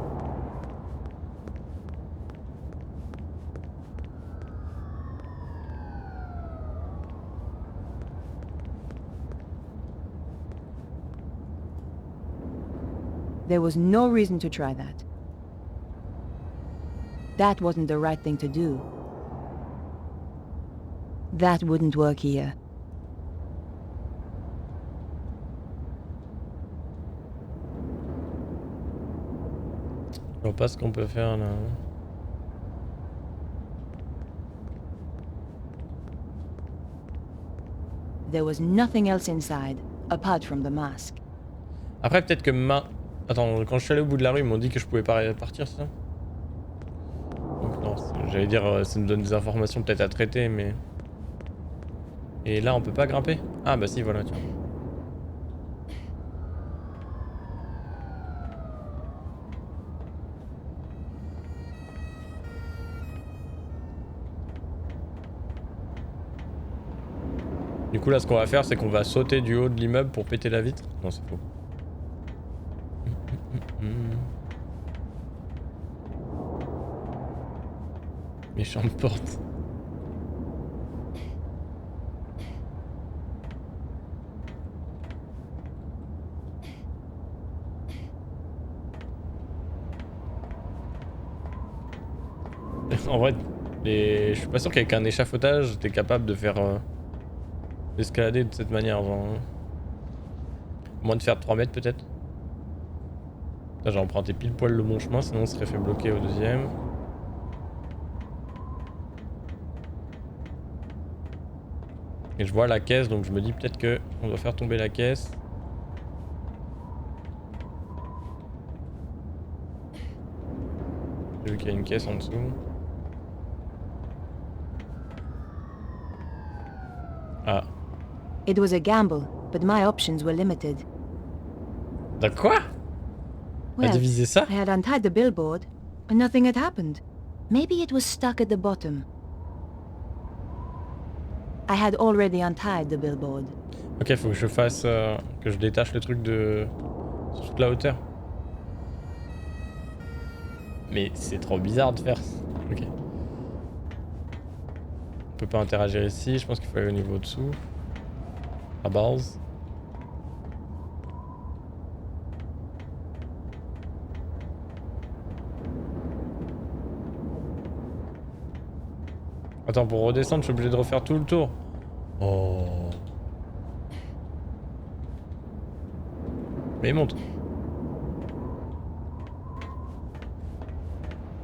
There was no reason to try that. That wasn't the right thing to do. That wouldn't work here. Je vois pas ce qu'on peut faire là. There was nothing else inside, apart from the mask. Après, peut-être que Attends, quand je suis allé au bout de la rue, ils m'ont dit que je pouvais pas partir, c'est ça? Donc non, j'allais dire, ça nous donne des informations peut-être à traiter, mais... Et là, on peut pas grimper? Ah bah si, voilà, tiens. Du coup là, ce qu'on va faire, c'est qu'on va sauter du haut de l'immeuble pour péter la vitre. Non, c'est faux. Méchante porte. En vrai, je suis pas sûr qu'avec un échafaudage, t'es capable de faire escalader de cette manière, genre. Moins de faire 3 mètres peut-être. Là, j'ai emprunté pile poil le bon chemin, sinon on serait fait bloquer au deuxième. Et je vois la caisse, donc je me dis peut-être que on doit faire tomber la caisse. J'ai vu qu'il y a une caisse en dessous. Ah. It was a gamble, but my options were limited. De quoi? T'as Well, divisé ça? I had untied the billboard, and nothing had happened. Maybe it was stuck at the bottom. I had already untied the billboard. Ok, faut que je fasse... que je détache le truc de... sur toute la hauteur. Mais c'est trop bizarre de faire ça. Ok. On peut pas interagir ici, je pense qu'il faut aller au niveau dessous. À base. Attends, pour redescendre, je suis obligé de refaire tout le tour. Oh. Mais monte.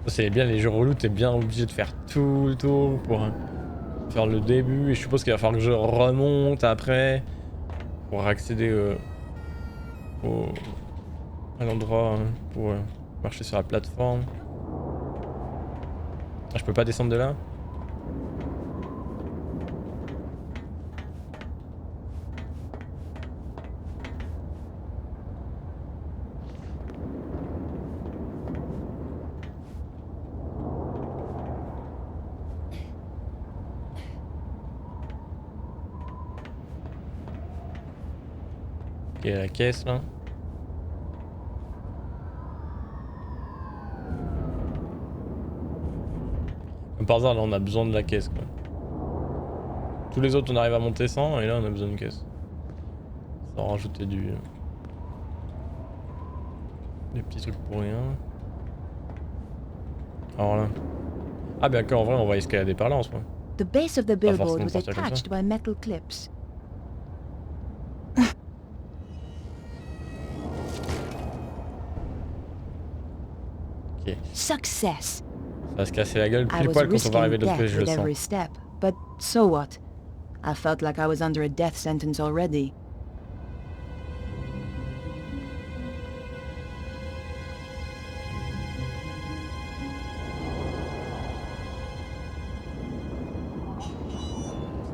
C'est bien les jeux relous, t'es bien obligé de faire tout le tour pour faire le début. Et je suppose qu'il va falloir que je remonte après pour accéder à l'endroit pour marcher sur la plateforme. Ah, je peux pas descendre de là? Ok, la caisse là. Comme par hasard, là on a besoin de la caisse quoi. Tous les autres on arrive à monter sans et là on a besoin d'une caisse. Sans rajouter du Des petits trucs pour rien. Alors là. Ah ben en vrai on va escalader par là en ce moment. The base of the billboard was partir comme ça. attached by metal clips. Ok. Success! Ça va se casser la gueule I pile was poil quand on va arriver risking de l'autre côté, death je le with sens. every step, but so what? I felt like I was under a death sentence already.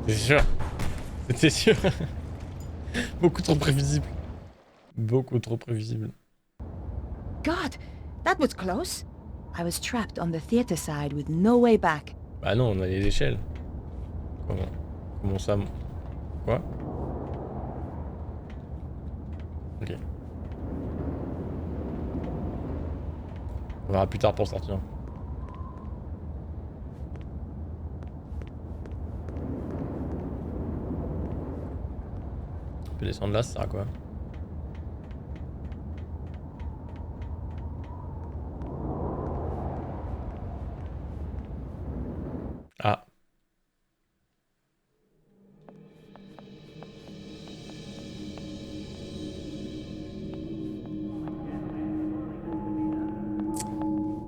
C'est sûr. C'était sûr. Beaucoup trop prévisible. Beaucoup trop prévisible. God, that was close. I was trapped on the theater side with no way back. Bah non, on a les échelles. Comment ça? Quoi? Ok. On verra plus tard pour sortir. On peut descendre là, ça sert à quoi? Ah.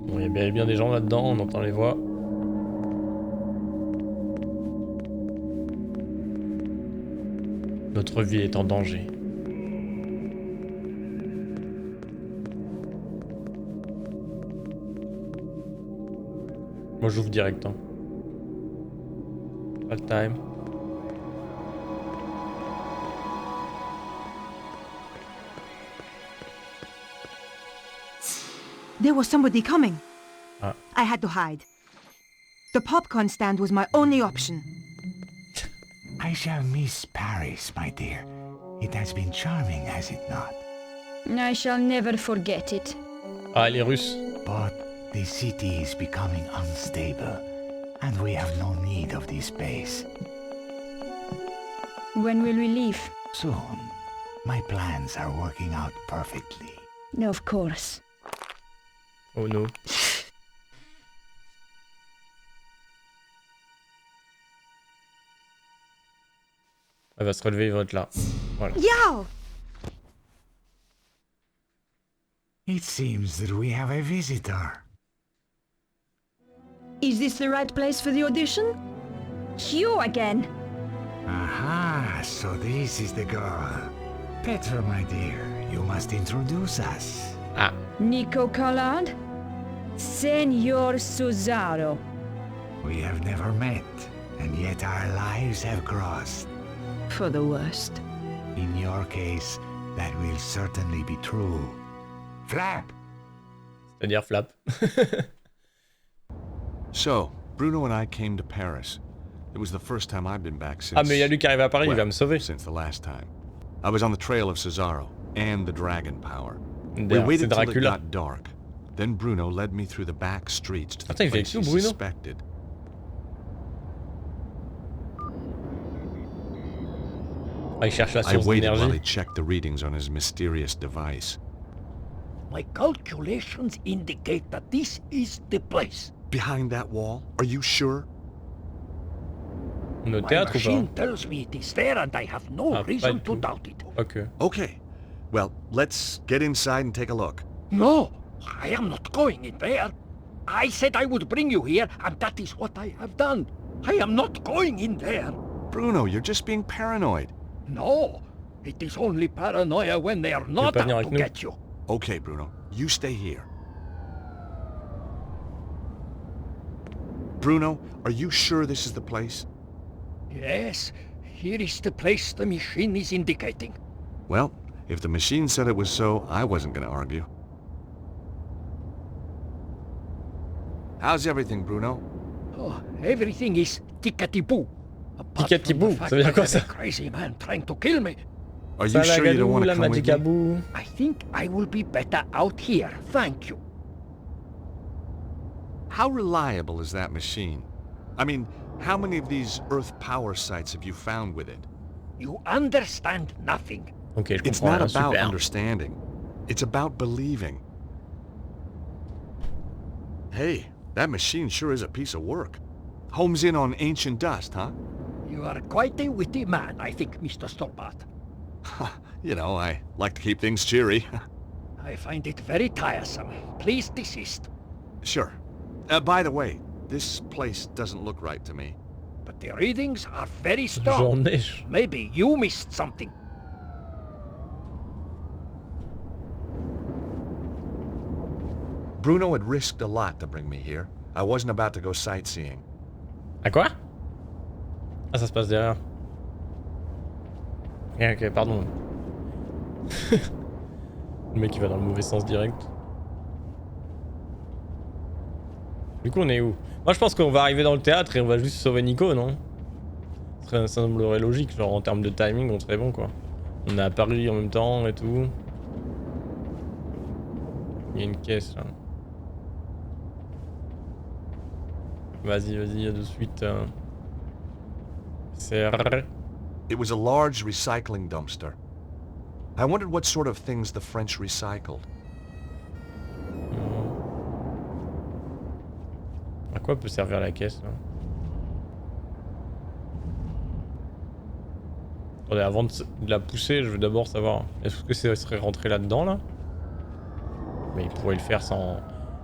Bon, il y a bel et bien des gens là-dedans, on entend les voix. Notre vie est en danger. Moi j'ouvre direct. Hein. Pas le time. There was somebody coming. Ah. I had to hide. The popcorn stand was my only option. I shall miss Paris, my dear. It has been charming, has it not? I shall never forget it. Ah, les Russes. But the city is becoming unstable, and we have no need of this space. When will we leave? Soon. My plans are working out perfectly. Of course. Oh no. Elle va se relever, il va être là. Voilà. Yo! It seems that we have a visitor. Is this the right place for the audition? You again. Aha, so this is the girl. Petra, my dear, you must introduce us. Ah. Nico Collard? Senor Susaro. We have never met, and yet our lives have crossed. For the worst. In your case, that will certainly be true. Flap! C'est-à-dire flap. So, Bruno and I came to Paris. It was the first time I've been back since... Ah, mais il y a lui qui arrive à Paris, il va me sauver. Since the last time. I was on the trail of Cesaro and the dragon power. We D'ailleurs, c'est waited till it Dracula. got dark. Then Bruno led me through the back streets to the Attends, il fait place tout, he Bruno? suspected. Ah, il cherche la I source waited while he d'énergie. checked the readings on his mysterious device. My calculations indicate that this is the place. Behind that wall? Are you sure? On est au My théâtre ou machine pas? tells me it is there and I have no Ah, pas reason du to tout. doubt it. Ok. Okay. Well, let's get inside and take a look. No, I am not going in there. I said I would bring you here, and that is what I have done. I am not going in there. Bruno, you're just being paranoid. No, it is only paranoia when they are not pas venir out avec to nous? get you. Okay, Bruno, you stay here. Bruno, are you sure this is the place? Yes, here is the place the machine is indicating. Well, if the machine said it was so, I wasn't gonna argue. How's everything, Bruno? Oh, everything is tickety-boo. Apart from the Tickety-boo, fact ça veut dire that quoi, there's a ça? crazy man trying to kill me. Are you sure you don't want to la come with me? magicabou. I think I will be better out here, thank you. How reliable is that machine? I mean, how many of these Earth power sites have you found with it? You understand nothing. Ok, je It's comprends not rien, about super. understanding. It's about believing. Hey, that machine sure is a piece of work. Homes in on ancient dust, huh? You are quite a witty man, I think, Mr. Storbart. You know, I like to keep things cheery. I find it very tiresome. Please desist. Sure. By the way, this place doesn't look right to me. But the readings are very strong. Maybe you missed something. Bruno had risked a lot to bring me here. I wasn't about to go sightseeing. À quoi? Ah, ça se passe derrière. Ok, pardon. Le mec il va dans le mauvais sens direct. Du coup on est où? Moi je pense qu'on va arriver dans le théâtre et on va juste sauver Nico, non? Ça semblerait logique, genre en termes de timing on serait bon quoi. On est à Paris en même temps et tout. Il y a une caisse là. Vas-y, vas-y, de suite. C'est... It was a large recycling dumpster. I wondered what sort of things the French recycled. À quoi peut servir la caisse là? Attendez, avant de la pousser, je veux d'abord savoir, est-ce que ça serait rentré là-dedans là? Mais il pourrait le faire sans...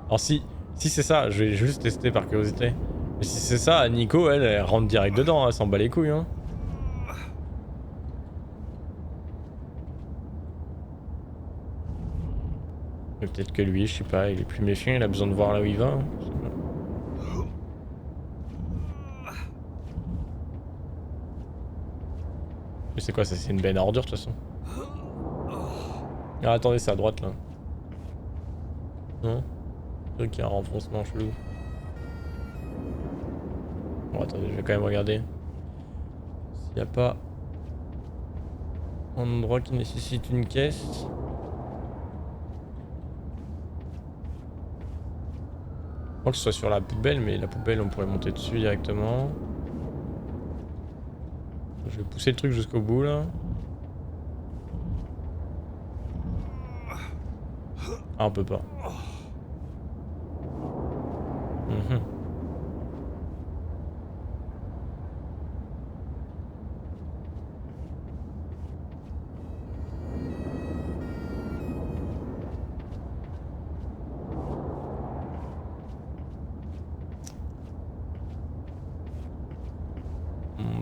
Alors si c'est ça, je vais juste tester par curiosité. Mais si c'est ça, Nico, elle rentre direct dedans, elle s'en bat les couilles hein. Mais peut-être que lui, je sais pas, il est plus méfiant, il a besoin de voir là où il va. Hein. Mais c'est quoi ça? C'est une benne à ordures de toute façon. Ah attendez, c'est à droite là. Non? C'est qu'il y a un renfoncement chelou. Bon attendez, je vais quand même regarder. S'il n'y a pas un endroit qui nécessite une caisse. Je crois que ce soit sur la poubelle, mais la poubelle on pourrait monter dessus directement. Je vais pousser le truc jusqu'au bout là. Ah on peut pas.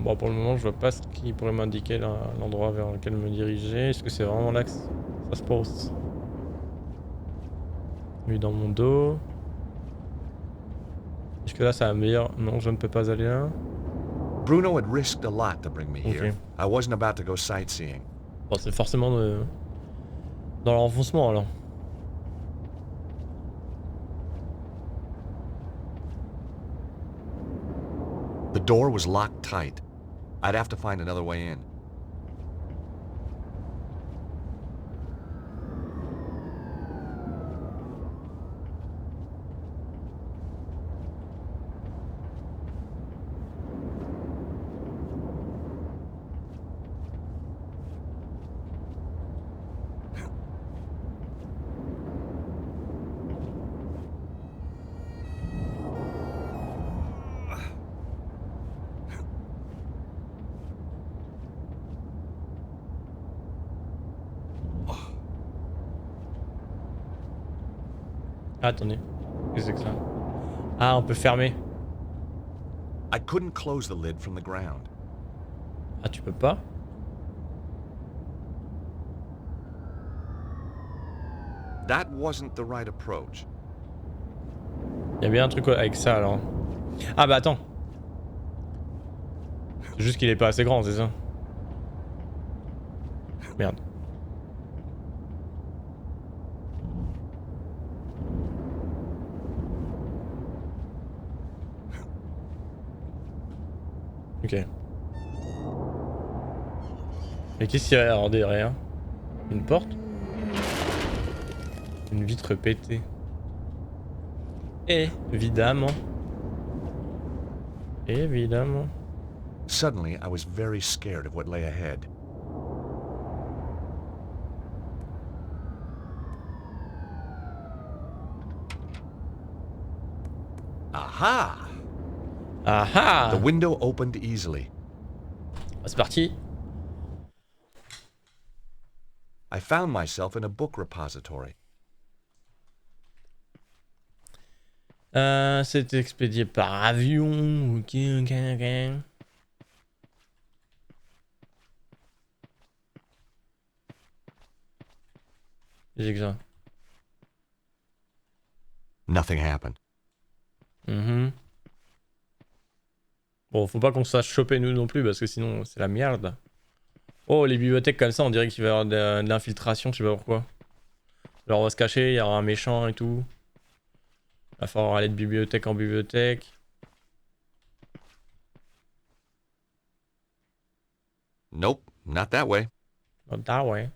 Bon, pour le moment, je vois pas ce qui pourrait m'indiquer l'endroit vers lequel me diriger. Est-ce que c'est vraiment là que ça se pose? Lui dans mon dos. Est-ce que là, ça va me dire non, je ne peux pas aller là? Bruno had risked a lot to bring me here. I wasn't about to go sightseeing. Bon, c'est forcément dans l'enfoncement alors. The door was locked tight. I'd have to find another way in. Ah, attendez. Qu'est-ce que c'est que ça? Ah, on peut fermer. I couldn't close the lid from the ground. Ah, tu peux pas? That wasn't the right approach. Il y a bien un truc avec ça alors. Ah bah attends. C'est juste qu'il est pas assez grand, c'est ça? Merde. Ok. Et qu'est-ce qu'il y a alors derrière? Une porte? Une vitre pétée. Évidemment. Évidemment. Suddenly, I was very scared of what lay ahead. Aha! Ah The ah. window opened easily. C'est parti. I found myself in a book repository. C'est expédié par avion. Ok, ok, ok. J'ai que ça. Nothing happened. Bon, faut pas qu'on se fasse choper nous non plus parce que sinon c'est la merde. Oh, les bibliothèques comme ça, on dirait qu'il va y avoir de l'infiltration, je sais pas pourquoi. Alors on va se cacher, il y aura un méchant et tout. Il va falloir aller de bibliothèque en bibliothèque. Nope, not that way. Not that way.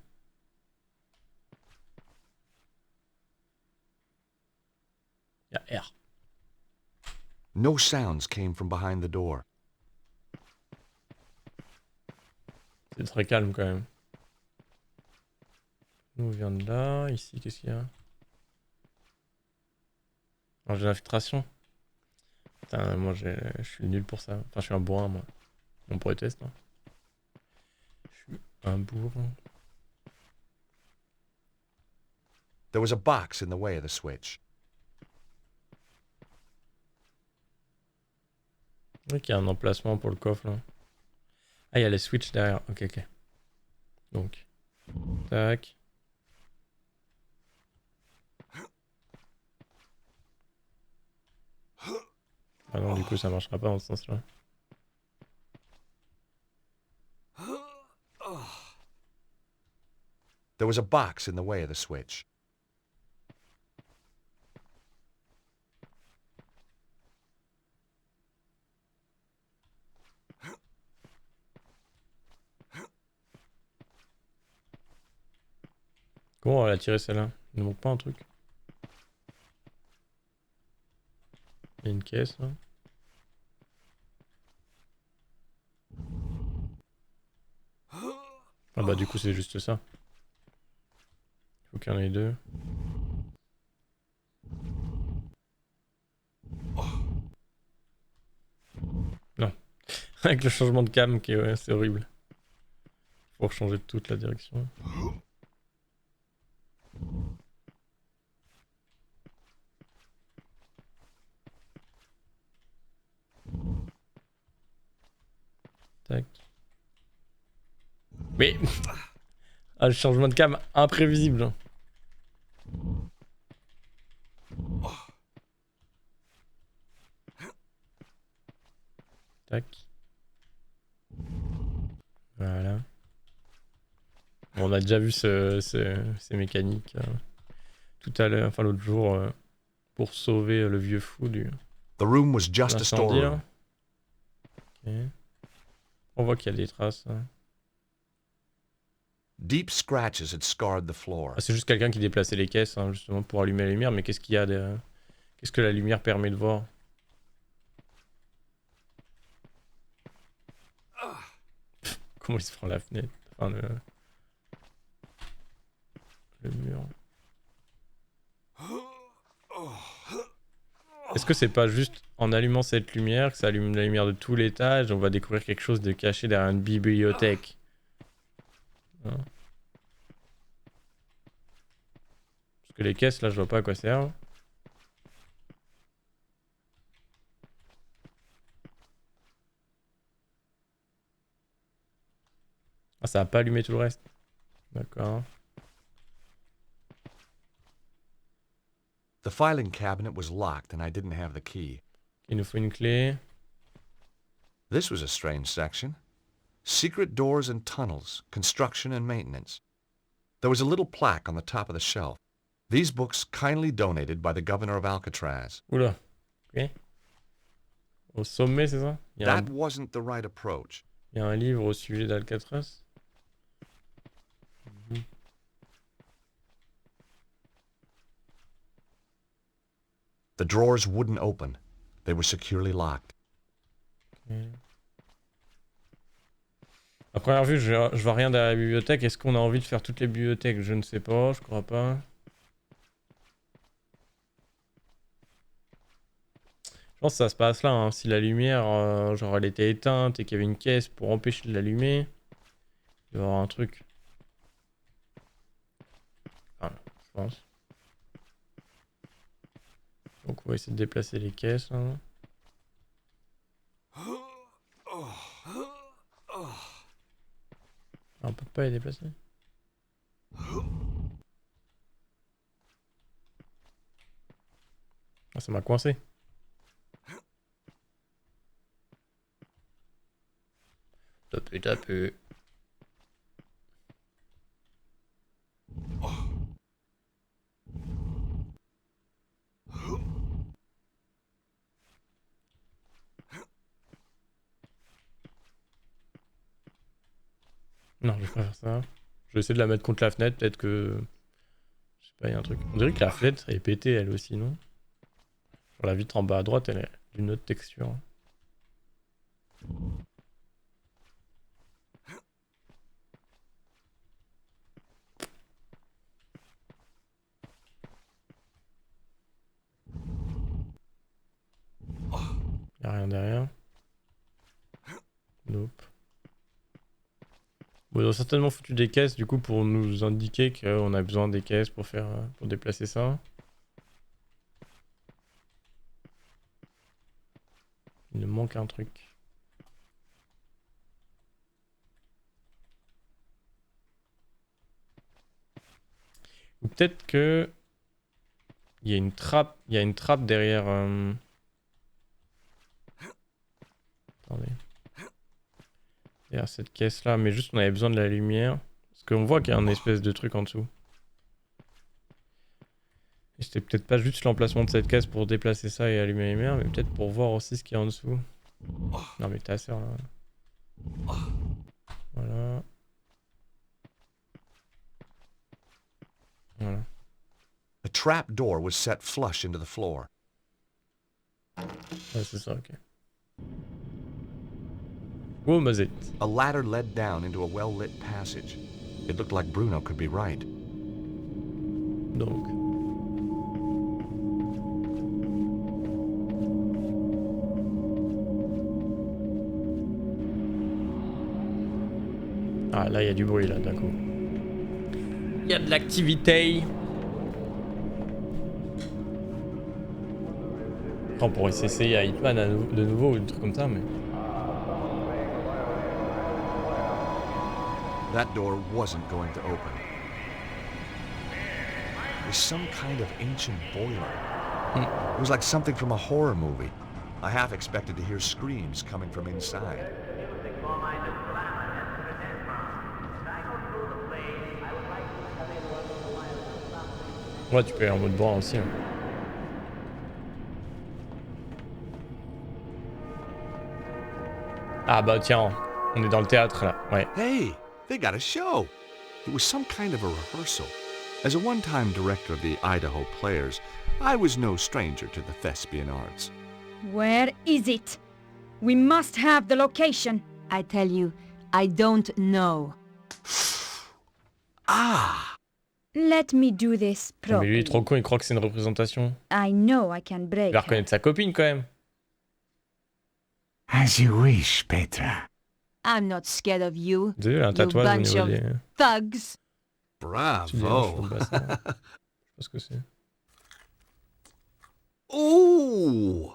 Il y a R. No sounds came from behind the door. C'est très calme quand même. Nous on vient de là, ici qu'est-ce qu'il y a? Alors j'ai l'infiltration. Putain, moi je suis nul pour ça. Enfin je suis un bourrin moi. On pourrait tester. Hein. Je suis un bourrin. There was a box in the way of the switch. Ok, il y a un emplacement pour le coffre là. Ah, il y a les switches derrière. Ok, ok. Donc. Tac. Ah non, du coup, ça marchera pas dans ce sens-là. There was a box in the way of the switch. Comment on va la tirer celle-là? Il ne manque pas un truc? Il y a une caisse là. Ah bah du coup c'est juste ça. Il faut qu'il y en ait deux. Non. Avec le changement de cam qui est ouais, c'est horrible. Faut changer toute la direction. Tac. Mais ah, le changement de cam imprévisible. Tac. Voilà. Bon, on a déjà vu ces mécaniques tout à l'heure, enfin l'autre jour, pour sauver le vieux fou du. The room was just a storeroom. Okay. On voit qu'il y a des traces. Hein. Deep scratches had scarred the floor. Ah, c'est juste quelqu'un qui déplaçait les caisses, hein, justement pour allumer la lumière. Mais qu'est-ce qu'il y a derrière? Qu'est-ce que la lumière permet de voir? Comment il se prend la fenêtre? Enfin, le mur. Est-ce que c'est pas juste en allumant cette lumière que ça allume la lumière de tout l'étage? On va découvrir quelque chose de caché derrière une bibliothèque. Hein? Parce que les caisses là je vois pas à quoi servent. Ah, ça a pas allumé tout le reste. D'accord. The filing cabinet was locked and I didn't have the key. Il nous faut une clé. This was a strange section. Secret doors and tunnels, construction and maintenance. There was a little plaque on the top of the shelf. These books kindly donated by the governor of Alcatraz. Oula. Ok. Au sommet, c'est ça? That wasn't the right approach. Il y a un livre au sujet d'Alcatraz. The drawers wouldn't open. They were securely locked. Okay. À première vue, je vois rien derrière la bibliothèque. Est-ce qu'on a envie de faire toutes les bibliothèques? Je ne sais pas, je crois pas. pense que ça se passe là, hein. Si la lumière, genre elle était éteinte et qu'il y avait une caisse pour empêcher de l'allumer, il va y avoir un truc. Voilà, je pense. Donc on va essayer de déplacer les caisses là. Ah, on peut pas les déplacer. Ah, ça m'a coincé. Tapé. Non, je vais pas faire ça. Je vais essayer de la mettre contre la fenêtre, peut-être que... Je sais pas, il y a un truc. On dirait que la fenêtre est pétée elle aussi, non? Genre la vitre en bas à droite, elle est d'une autre texture. Y'a rien derrière. Nope. Bon, ils ont certainement foutu des caisses du coup pour nous indiquer qu'on a besoin des caisses pour faire pour déplacer ça. Il nous manque un truc. Ou peut-être que il y a une trappe derrière. Attendez. Derrière cette caisse là, mais juste on avait besoin de la lumière. Parce qu'on voit qu'il y a un espèce de truc en dessous. Et c'était peut-être pas juste l'emplacement de cette caisse pour déplacer ça et allumer la lumière, mais peut-être pour voir aussi ce qu'il y a en dessous. Non mais ta sœur là. Voilà. Voilà. The trap door was set flush into the floor. Ouais, c'est ça, ok. Wow, mazette. A ladder led down into a well-lit passage. It looked like Bruno could be right. Donc. Ah, là, il y a du bruit, là, d'un coup. Il y a de l'activité. On pourrait s'essayer à Hitman de nouveau ou un truc comme ça, mais... That door wasn't going to open. It was some kind of ancient boiler. It was like something from a horror movie. I half expected to hear screams coming from inside. Ouais, tu peux aller en mode bois aussi. Hein. Ah bah tiens, on est dans le théâtre là, ouais. Hey, they got a show. It was some kind of a rehearsal. As a one-time director of the Idaho Players, I was no stranger to the thespian arts. Where is it? We must have the location. I tell you, I don't know. Ah! Let me do this Non, mais lui il est properly. trop con, il croit que c'est une représentation. I know I can Il break va her. reconnaître sa copine quand même. As you wish, Petra. I'm not scared of you, Désolé, un you tatouage au bunch niveau of des... thugs. Bravo! Je sais pas ce que c'est. Ooh!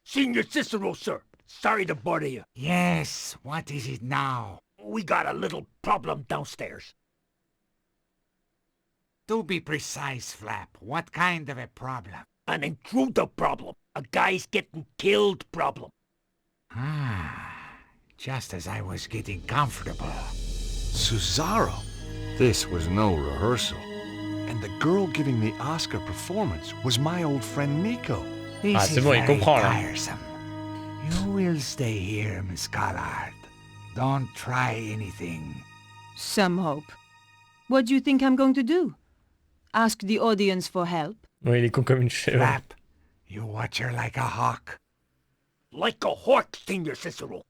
Senior Cicero, sir. Sorry to bother you. Yes, what is it now? We got a little problem downstairs. To be precise, Flap, what kind of a problem? An intruder problem. A guy's getting killed problem. Ah, just as I was getting comfortable. Cesaro! This was no rehearsal. And the girl giving the Oscar performance was my old friend Nico. This Ah, is c'est bon, il very comprend là. tiresome. You will stay here, Miss Collard. Don't try anything. Some hope. What do you think I'm going to do? Ask the audience for help? Ouais, il est con comme une chèvre. Flap, you watch her like a hawk. Like a hawk, Senior Cicero.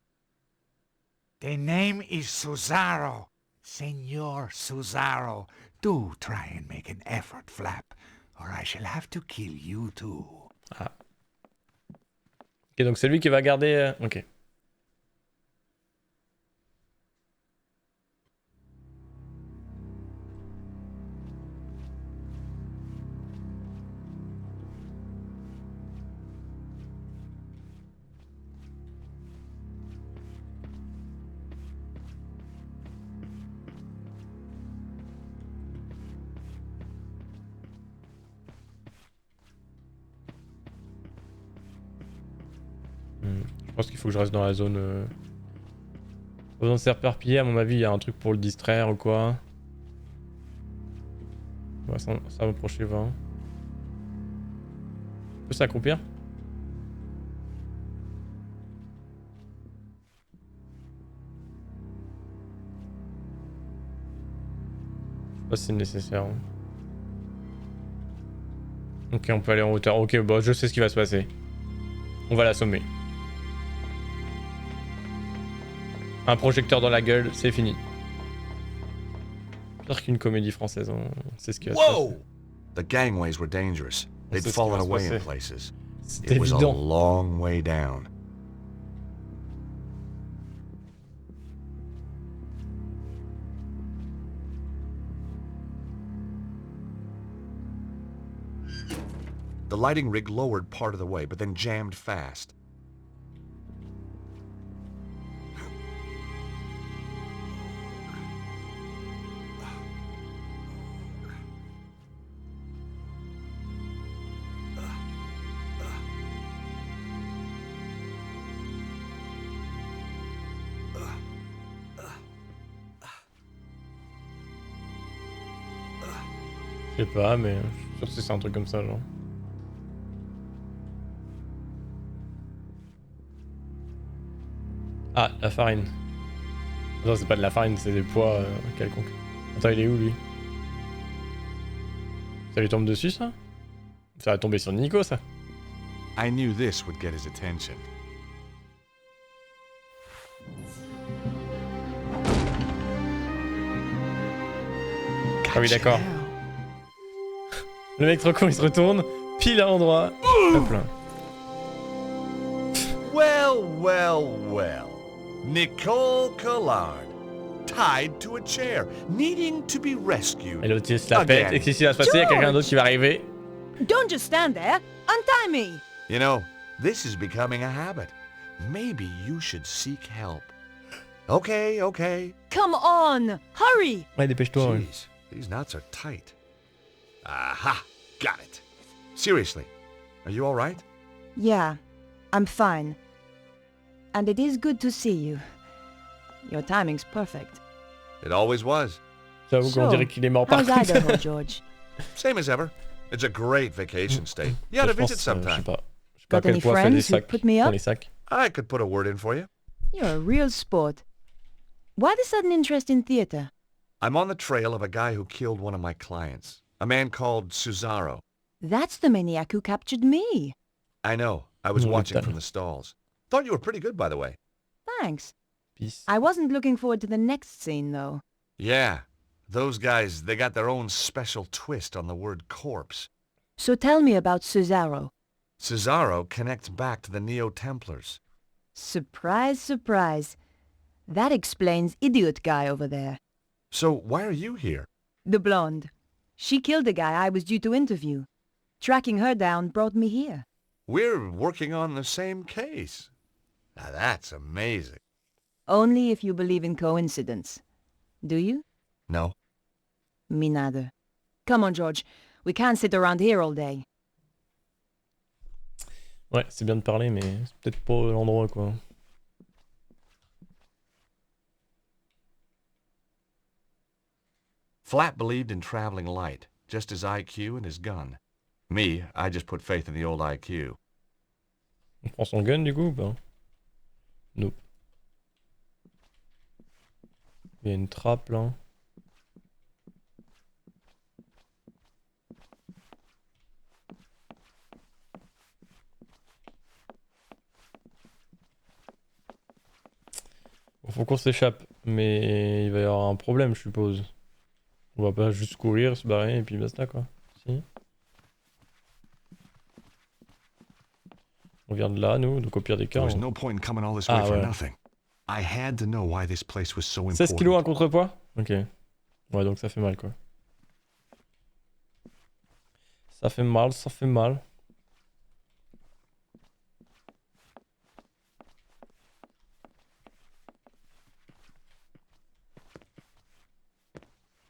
The name is Cesaro. Senor Cesaro. Do try and make an effort, Flap, or I shall have to kill you too. Ah. Ok, donc c'est lui qui va garder... Ok. Je pense qu'il faut que je reste dans la zone... Pas besoin de se reperpiller, à mon avis, il y a un truc pour le distraire ou quoi. Ouais, ça va approcher 20. On peut s'accroupir? Je sais pas si c'est nécessaire. Hein. Ok, on peut aller en hauteur. Ok, bon, je sais ce qui va se passer. On va l'assommer. Un projecteur dans la gueule, c'est fini. Pire qu'une comédie française, on sait ce qui va se passer. The gangways were dangerous. They'd fallen away in places. C'était It was a évident. long way down. The lighting rig lowered part of the way, but then jammed fast. Je sais pas, mais je suis sûr que c'est un truc comme ça, genre. Ah, la farine. Non, c'est pas de la farine, c'est des pois quelconques. Attends, il est où, lui? Ça lui tombe dessus, ça? Ça va tomber sur Nico, ça. I knew this would get his attention. Ah oui, d'accord. Le mec trop con, il se retourne, pile à l'endroit. Hop là. Well, well, well. Nicole Collard, tied to a chair, needing to be rescued. Et l'autre, il se la pète. Et qu'est-ce qui va se passer? Il y a quelqu'un d'autre qui va arriver. Don't just stand there. Untie me. You know, this is becoming a habit. Maybe you should seek help. Okay, okay. Come on. Hurry. Ouais, dépêche-toi. Ouais. Jeez, these knots are tight. Aha, got it. Seriously, are you all right? Yeah, I'm fine. And it is good to see you. Your timing's perfect. It always was. J'avoue qu'on dirait qu'il est mort par How's contre. Idaho, George? Same as ever. It's a great vacation state. You ought to visit Je sometime. sais pas. Je sais pas à Got quel any point fait des friends who sacs put me dans up? les sacs. I could put a word in for you. You're a real sport. Why the sudden interest in theater? I'm on the trail of a guy who killed one of my clients. A man called Cesaro. That's the maniac who captured me. I know. I was watching from the stalls. Thought you were pretty good, by the way. Thanks. Peace. I wasn't looking forward to the next scene, though. Yeah. Those guys, they got their own special twist on the word corpse. So tell me about Cesaro. Cesaro connects back to the Neo-Templars. Surprise, surprise. That explains idiot guy over there. So why are you here? The blonde. She killed the guy I was due to interview. Tracking her down brought me here. We're working on the same case. Now that's amazing. Only if you believe in coincidence. Do you? No. Me neither. Come on, George. We can't sit around here all day. Ouais, c'est bien de parler, mais c'est peut-être pas l'endroit, quoi. Flat believed in traveling light, just his IQ and his gun. Me, I just put faith in the old IQ. On prend son gun, du coup, ou pas? Nope. Il y a une trappe, là. Faut qu'on s'échappe, mais il va y avoir un problème, je suppose. On va pas juste courir, se barrer et puis basta, quoi. Si. On vient de là, nous, donc au pire des cas. There was no point in coming all this way for nothing. I had to know why this place was so important. 16 kilos un contrepoids? Ok. Ouais, donc ça fait mal, quoi. Ça fait mal, ça fait mal.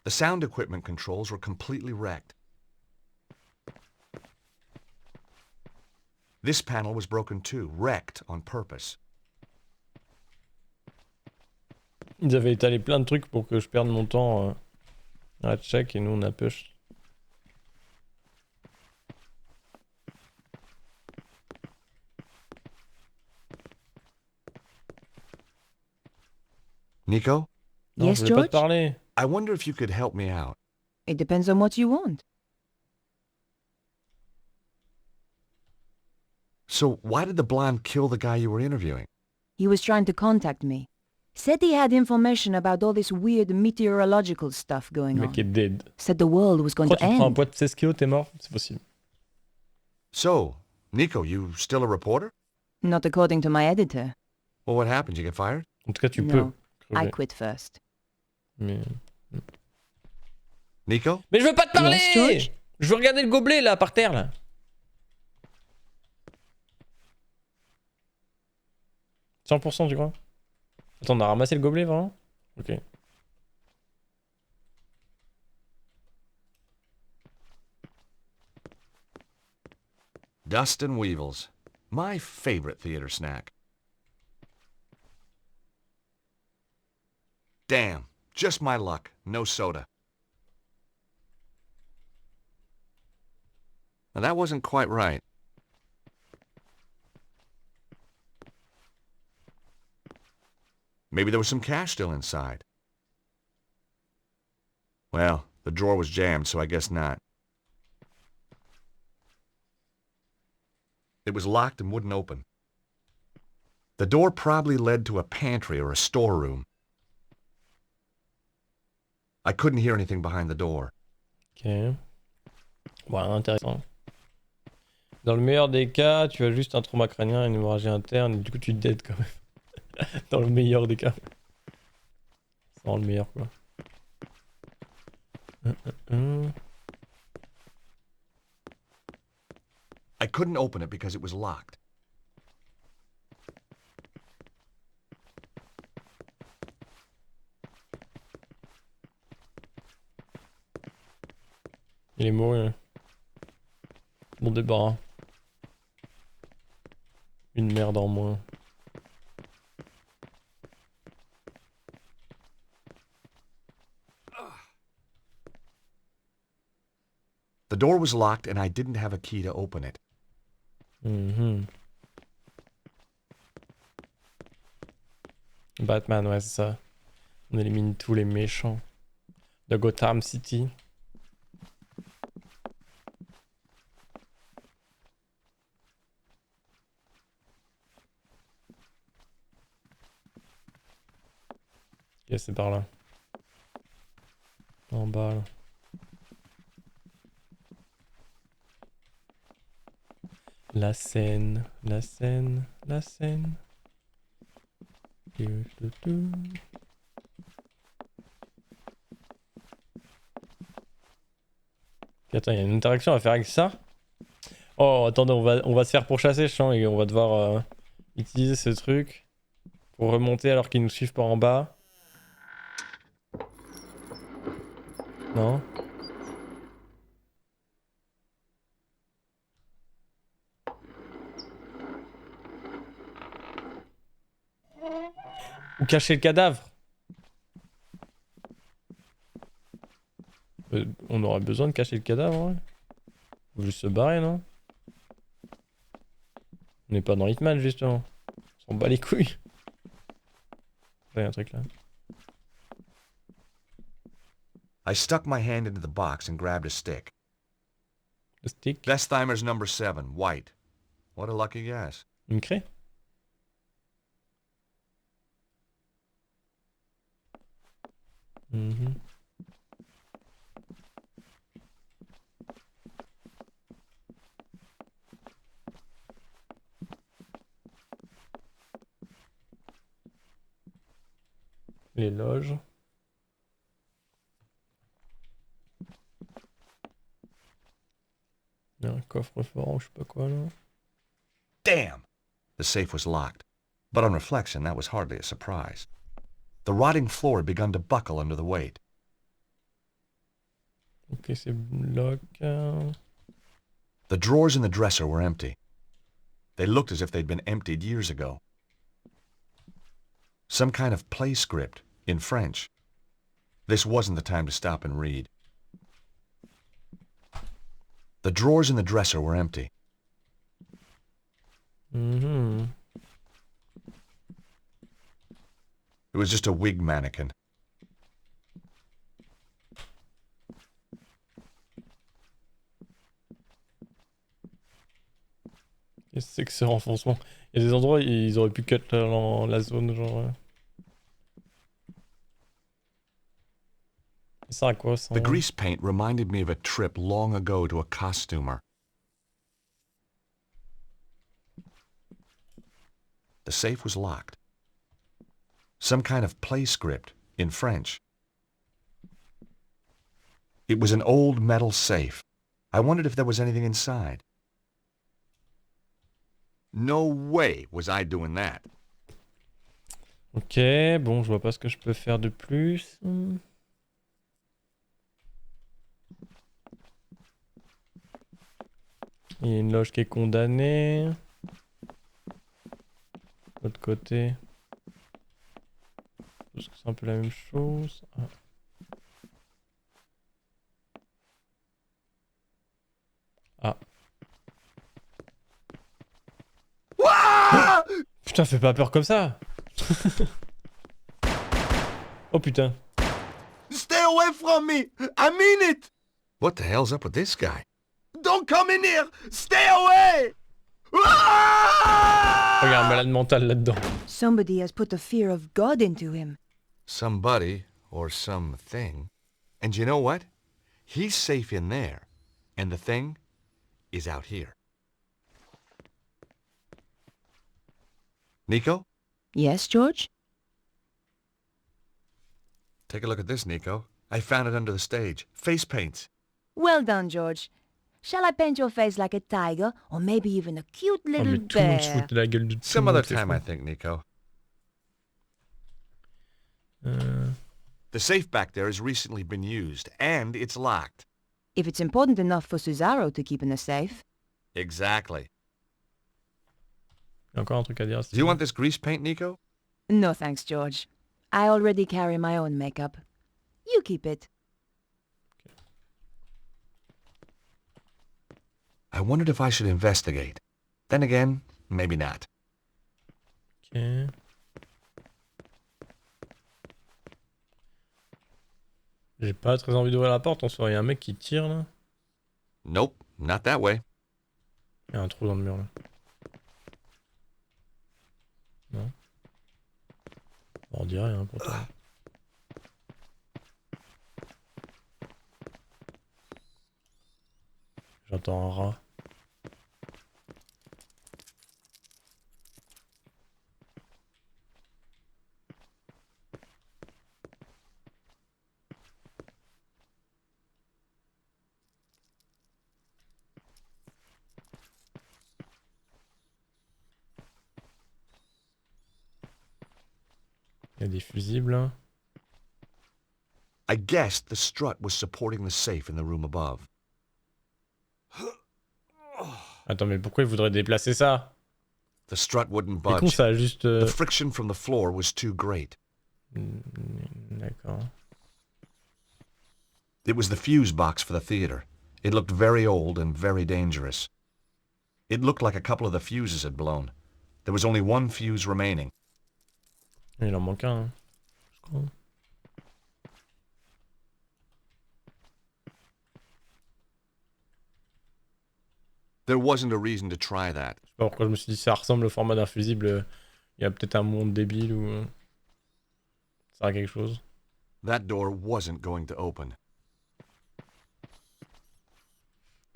The sound equipment controls were completely wrecked. This panel was broken too, wrecked on purpose. Ils avaient étalé plein de trucs pour que je perde mon temps à check et nous on a push. Nico? Non, Yes, je voulais pas George? te parler. I wonder if you could help me out. It depends on what you want. So why did the blonde kill the guy you were interviewing? He was trying to contact me. Said he had information about all this weird meteorological stuff going Le on. mec est dead. Said the world was going Quand to tu prends un end. poids de 16 kilos, t'es mort? C'est possible. So, Nico, you still a reporter? Not according to my editor. Well, what happened? You get fired? En tout cas, tu No, peux. I crever. quit first. Mais... Nico? Mais je veux pas te parler! Yes, George? Je veux regarder le gobelet là, par terre là. 100% tu crois? Attends, on a ramassé le gobelet vraiment? Ok. Dust and Weevils. My favorite theater snack. Damn, just my luck. No soda. Now that wasn't quite right. Maybe there was some cash still inside. Well, the drawer was jammed, so I guess not. It was locked and wouldn't open. The door probably led to a pantry or a storeroom. I couldn't hear anything behind the door. Ok. Bon, intéressant. Dans le meilleur des cas, tu as juste un trauma crânien et une hémorragie interne, et du coup tu dead quand même. Dans le meilleur des cas. C'est vraiment le meilleur quoi. I couldn't open it because it was locked. Il est mort. Bon débarras. Une merde en moins. The door was locked and I didn't have a key to open it. Batman, ouais, c'est ça. On élimine tous les méchants de Gotham City. Ok, c'est par là. En bas, là. La scène, la scène, la scène. Attends, il y a une interaction à faire avec ça. Oh, attendez, on va se faire pourchasser, je sens, et on va devoir utiliser ce truc pour remonter alors qu'ils nous suivent par en bas. Non? Ou cacher le cadavre. On aurait besoin de cacher le cadavre, ouais. Faut juste se barrer, non? On n'est pas dans Hitman, justement. On s'en bat les couilles. Il y a un truc là. I stuck my hand into the box and grabbed a stick. Le stick? Bestheimer's number 7, white. What a lucky guess. Une craie? Les loges. Il y a un coffre-fort ou je sais pas quoi là. Damn! The safe was locked, but on reflection, that was hardly a surprise. The rotting floor had begun to buckle under the weight. Ok, c'est bloc. The drawers in the dresser were empty. They looked as if they'd been emptied years ago. Some kind of play script, in French. This wasn't the time to stop and read. The drawers in the dresser were empty. Mm-hmm. It was just a wig mannequin. Qu'est-ce que c'est que ce renfoncement? Il y a des endroits où ils auraient pu cut la zone, genre. Ça à quoi ça? The grease paint reminded me of a trip long ago to a costumer. The safe was locked. Some kind of play script, in French. It was an old metal safe. I wondered if there was anything inside. No way was I doing that. Ok, bon, je vois pas ce que je peux faire de plus. Il y a une loge qui est condamnée. De l'autre côté. Parce que c'est un peu la même chose. Ah. Ah. Putain, fais pas peur comme ça. Oh putain. Stay away from me! I mean it! What the hell's up with this guy? Don't come in here! Stay away! Oh, il y a un malade mental là-dedans. Somebody has put the fear of God into him. Somebody, or something. And you know what? He's safe in there. And the thing is out here. Nico? Yes, George? Take a look at this, Nico. I found it under the stage. Face paints. Well done, George. Shall I paint your face like a tiger, or maybe even a cute little bear? Some other time, I think, Nico. The safe back there has recently been used, and it's locked. If it's important enough for Cesaro to keep in the safe. Exactly. Encore un truc à dire. Do you want this grease paint, Nico? No thanks, George. I already carry my own makeup. You keep it. I wondered if I should investigate. Then again, maybe not. Ok. J'ai pas très envie d'ouvrir la porte, en soi, il y a un mec qui tire là. Nope, not that way. Il y a un trou dans le mur là. Non. On dirait rien pourtant. J'entends un rat. Il y a des fusibles. Hein. I guessed the strut was supporting the safe in the room above. Attends, mais pourquoi il voudrait déplacer ça? The strut wouldn't C'est con, budge. ça a juste... The friction from the floor was too great. D'accord. It was the fuse box for the theater. It looked very old and very dangerous. It looked like a couple of the fuses had blown. There was only one fuse remaining. Il en manque un, hein, je crois. There wasn't a reason to try that. Je sais pas pourquoi je me suis dit ça ressemble au format d'un fusible. Il y a peut-être un monde débile ou... ça a quelque chose. That door wasn't going to open.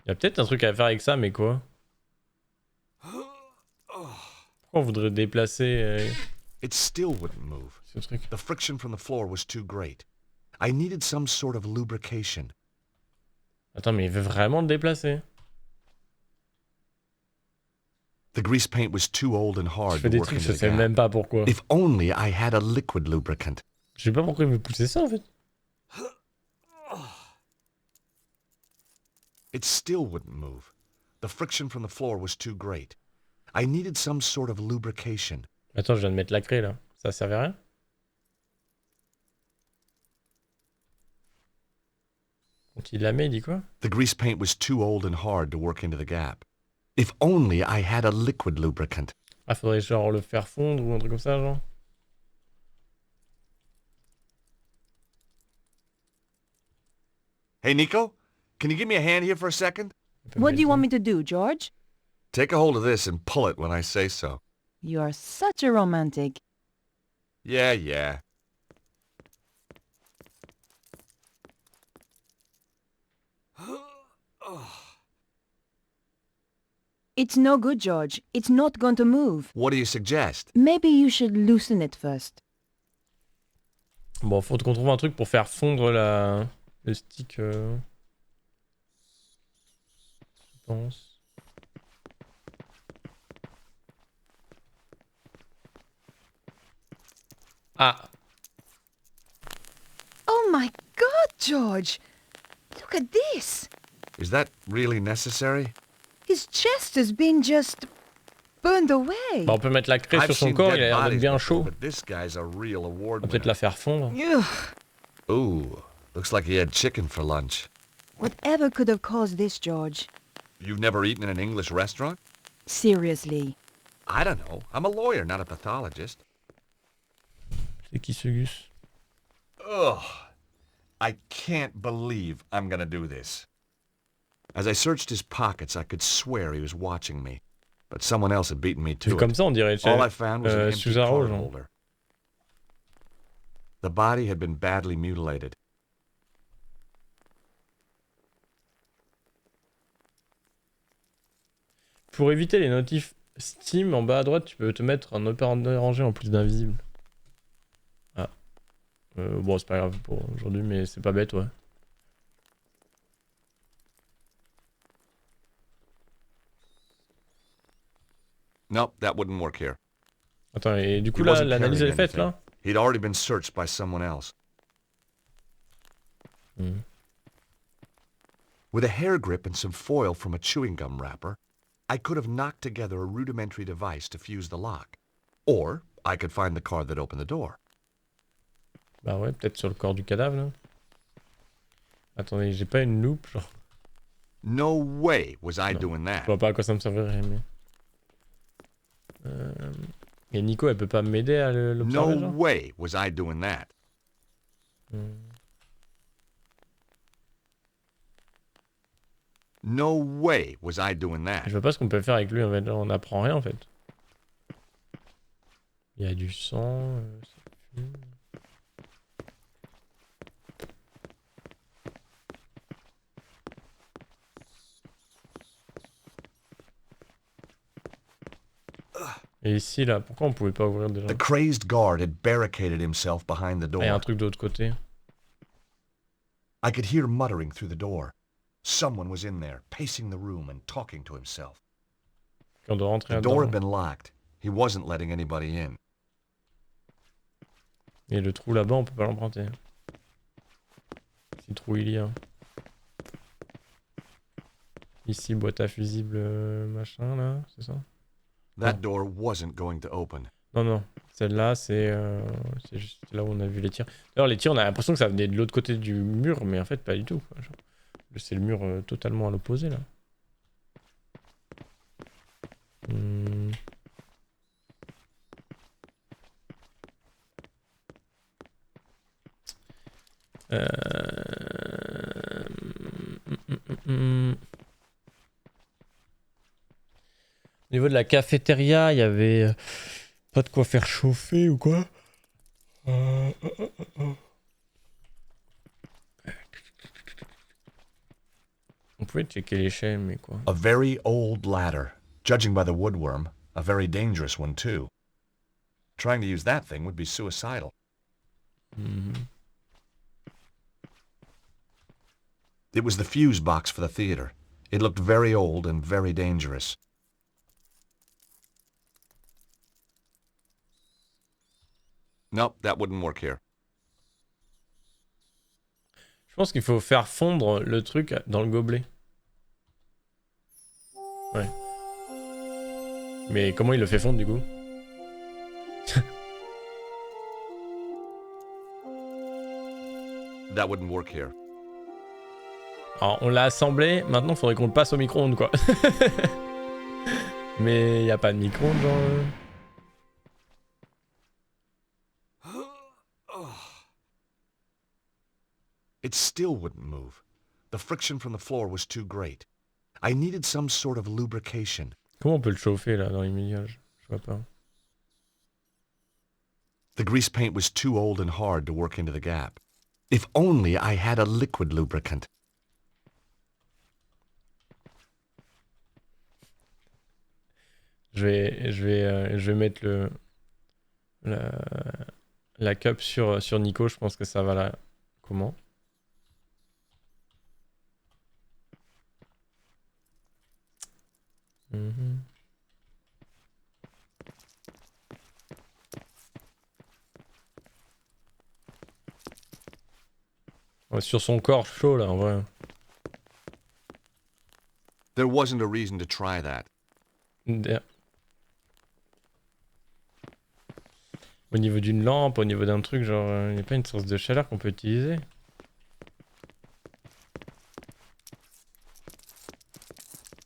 Il y a peut-être un truc à faire avec ça, mais quoi? Pourquoi on voudrait déplacer It still wouldn't move. Ce truc. The friction from the floor was too great. I needed some sort of lubrication. Attends, mais il veut vraiment le déplacer. The grease paint was too old and Je hard fais to des work trucs, into je the sais gap. même pas pourquoi. If only I had a liquid lubricant. Je sais pas pourquoi il veut pousser ça en fait. It still wouldn't move. The friction from the floor was too great. I needed some sort of lubrication. Attends, je viens de mettre la clé là. Ça servait à rien? Quand il la met, il dit quoi? The grease paint was too old and hard to work into the gap. If only I had a liquid lubricant. Ah, faudrait genre le faire fondre ou un truc comme ça, genre. Hey, Nico, can you give me a hand here for a second? What do you want me to do, George? Take a hold of this and pull it when I say so. You are such a romantic. Yeah. It's no good, George. It's not going to move. What do you suggest? Maybe you should loosen it first. Bon, faut qu'on trouve un truc pour faire fondre le stick. Je pense. Ah. Oh my God, George! Look at this! Is that really necessary? His chest has been just burned away. Bah, on peut mettre la craie sur I've son seen corps, dead il a l'air d'être bodies bien before, chaud. but this guy's a real award On va peut-être winner. la faire fondre. Ugh. Ooh, looks like he had chicken for lunch. Whatever could have caused this, George? You've never eaten in an English restaurant? Seriously. I don't know. I'm a lawyer, not a pathologist. C'est qui ce Gus? Ugh. I can't believe I'm gonna do this. As I searched his pockets, I could swear he was watching me. But someone else had beaten me to C'est it. comme ça, on dirait. All I found was an empty sous un card rôle, genre. holder. The body had been badly mutilated. Pour éviter les notifs Steam, en bas à droite, tu peux te mettre un opérateur rangé en plus d'invisible. Ah. Bon, c'est pas grave pour aujourd'hui, mais c'est pas bête, ouais. Nope, that wouldn't work here. Attends, et du coup, He là, wasn't l'analyse elle carrying est faite, anything. là? He'd already been searched by someone else. Hmm. With a hair grip and some foil from a chewing gum wrapper, I could have knocked together a rudimentary device to fuse the lock. Or I could find the card that opened the door. Bah ouais, peut-être sur le corps du cadavre, là. Attendez, j'ai pas une loupe, genre. No way was I Non, doing Je that. vois pas à quoi ça me servirait, mais... Et Nico, elle peut pas m'aider à l'observer, No genre? way was I doing that. No way was I doing that. Je vois pas ce qu'on peut faire avec lui, en fait. On apprend rien, en fait. Il y a du sang... ça pue. Et ici, là, pourquoi on pouvait pas ouvrir déjà? The crazed guard had barricaded himself behind the Ah, il y a un door. truc de l'autre côté. I could hear muttering through the door. Someone was in there, pacing the room and talking to himself. On doit rentrer The door had là-dedans. been locked. He wasn't letting anybody in. Et le trou là-bas, on peut pas l'emprunter. Si trou il y a. Ici, boîte à fusible, machin, là, c'est ça? That door wasn't going to open. Non, non. Celle-là, c'est juste là où on a vu les tirs. D'ailleurs, les tirs, on a l'impression que ça venait de l'autre côté du mur, mais en fait, pas du tout. Quoi. Genre, c'est le mur totalement à l'opposé, là. Hmm. Au niveau de la cafétéria, il y avait pas de quoi faire chauffer ou quoi. On pouvait checker les chaînes, mais quoi. A very old ladder. Judging by the woodworm, a very dangerous one too. Trying to use that thing would be suicidal. It was the fuse box for the theater. It looked very old and very dangerous. Nope, that wouldn't work here. Je pense qu'il faut faire fondre le truc dans le gobelet. Ouais. Mais comment il le fait fondre du coup? That wouldn't work here. Alors on l'a assemblé, maintenant il faudrait qu'on le passe au micro-ondes quoi. Mais y a pas de micro-ondes genre... It still wouldn't move. The friction from the floor was too great. I needed some sort of lubrication. Comment on peut le chauffer là dans l'immédiat? Je vois pas. The grease paint was too old and hard to work into the gap. If only I had a liquid lubricant. Je vais mettre la cup sur Nico, je pense que ça va là. Comment? Ouais, sur son corps chaud là en vrai. There wasn't a reason to try that. Au niveau d'une lampe, au niveau d'un truc, genre, il n'y a pas une source de chaleur qu'on peut utiliser?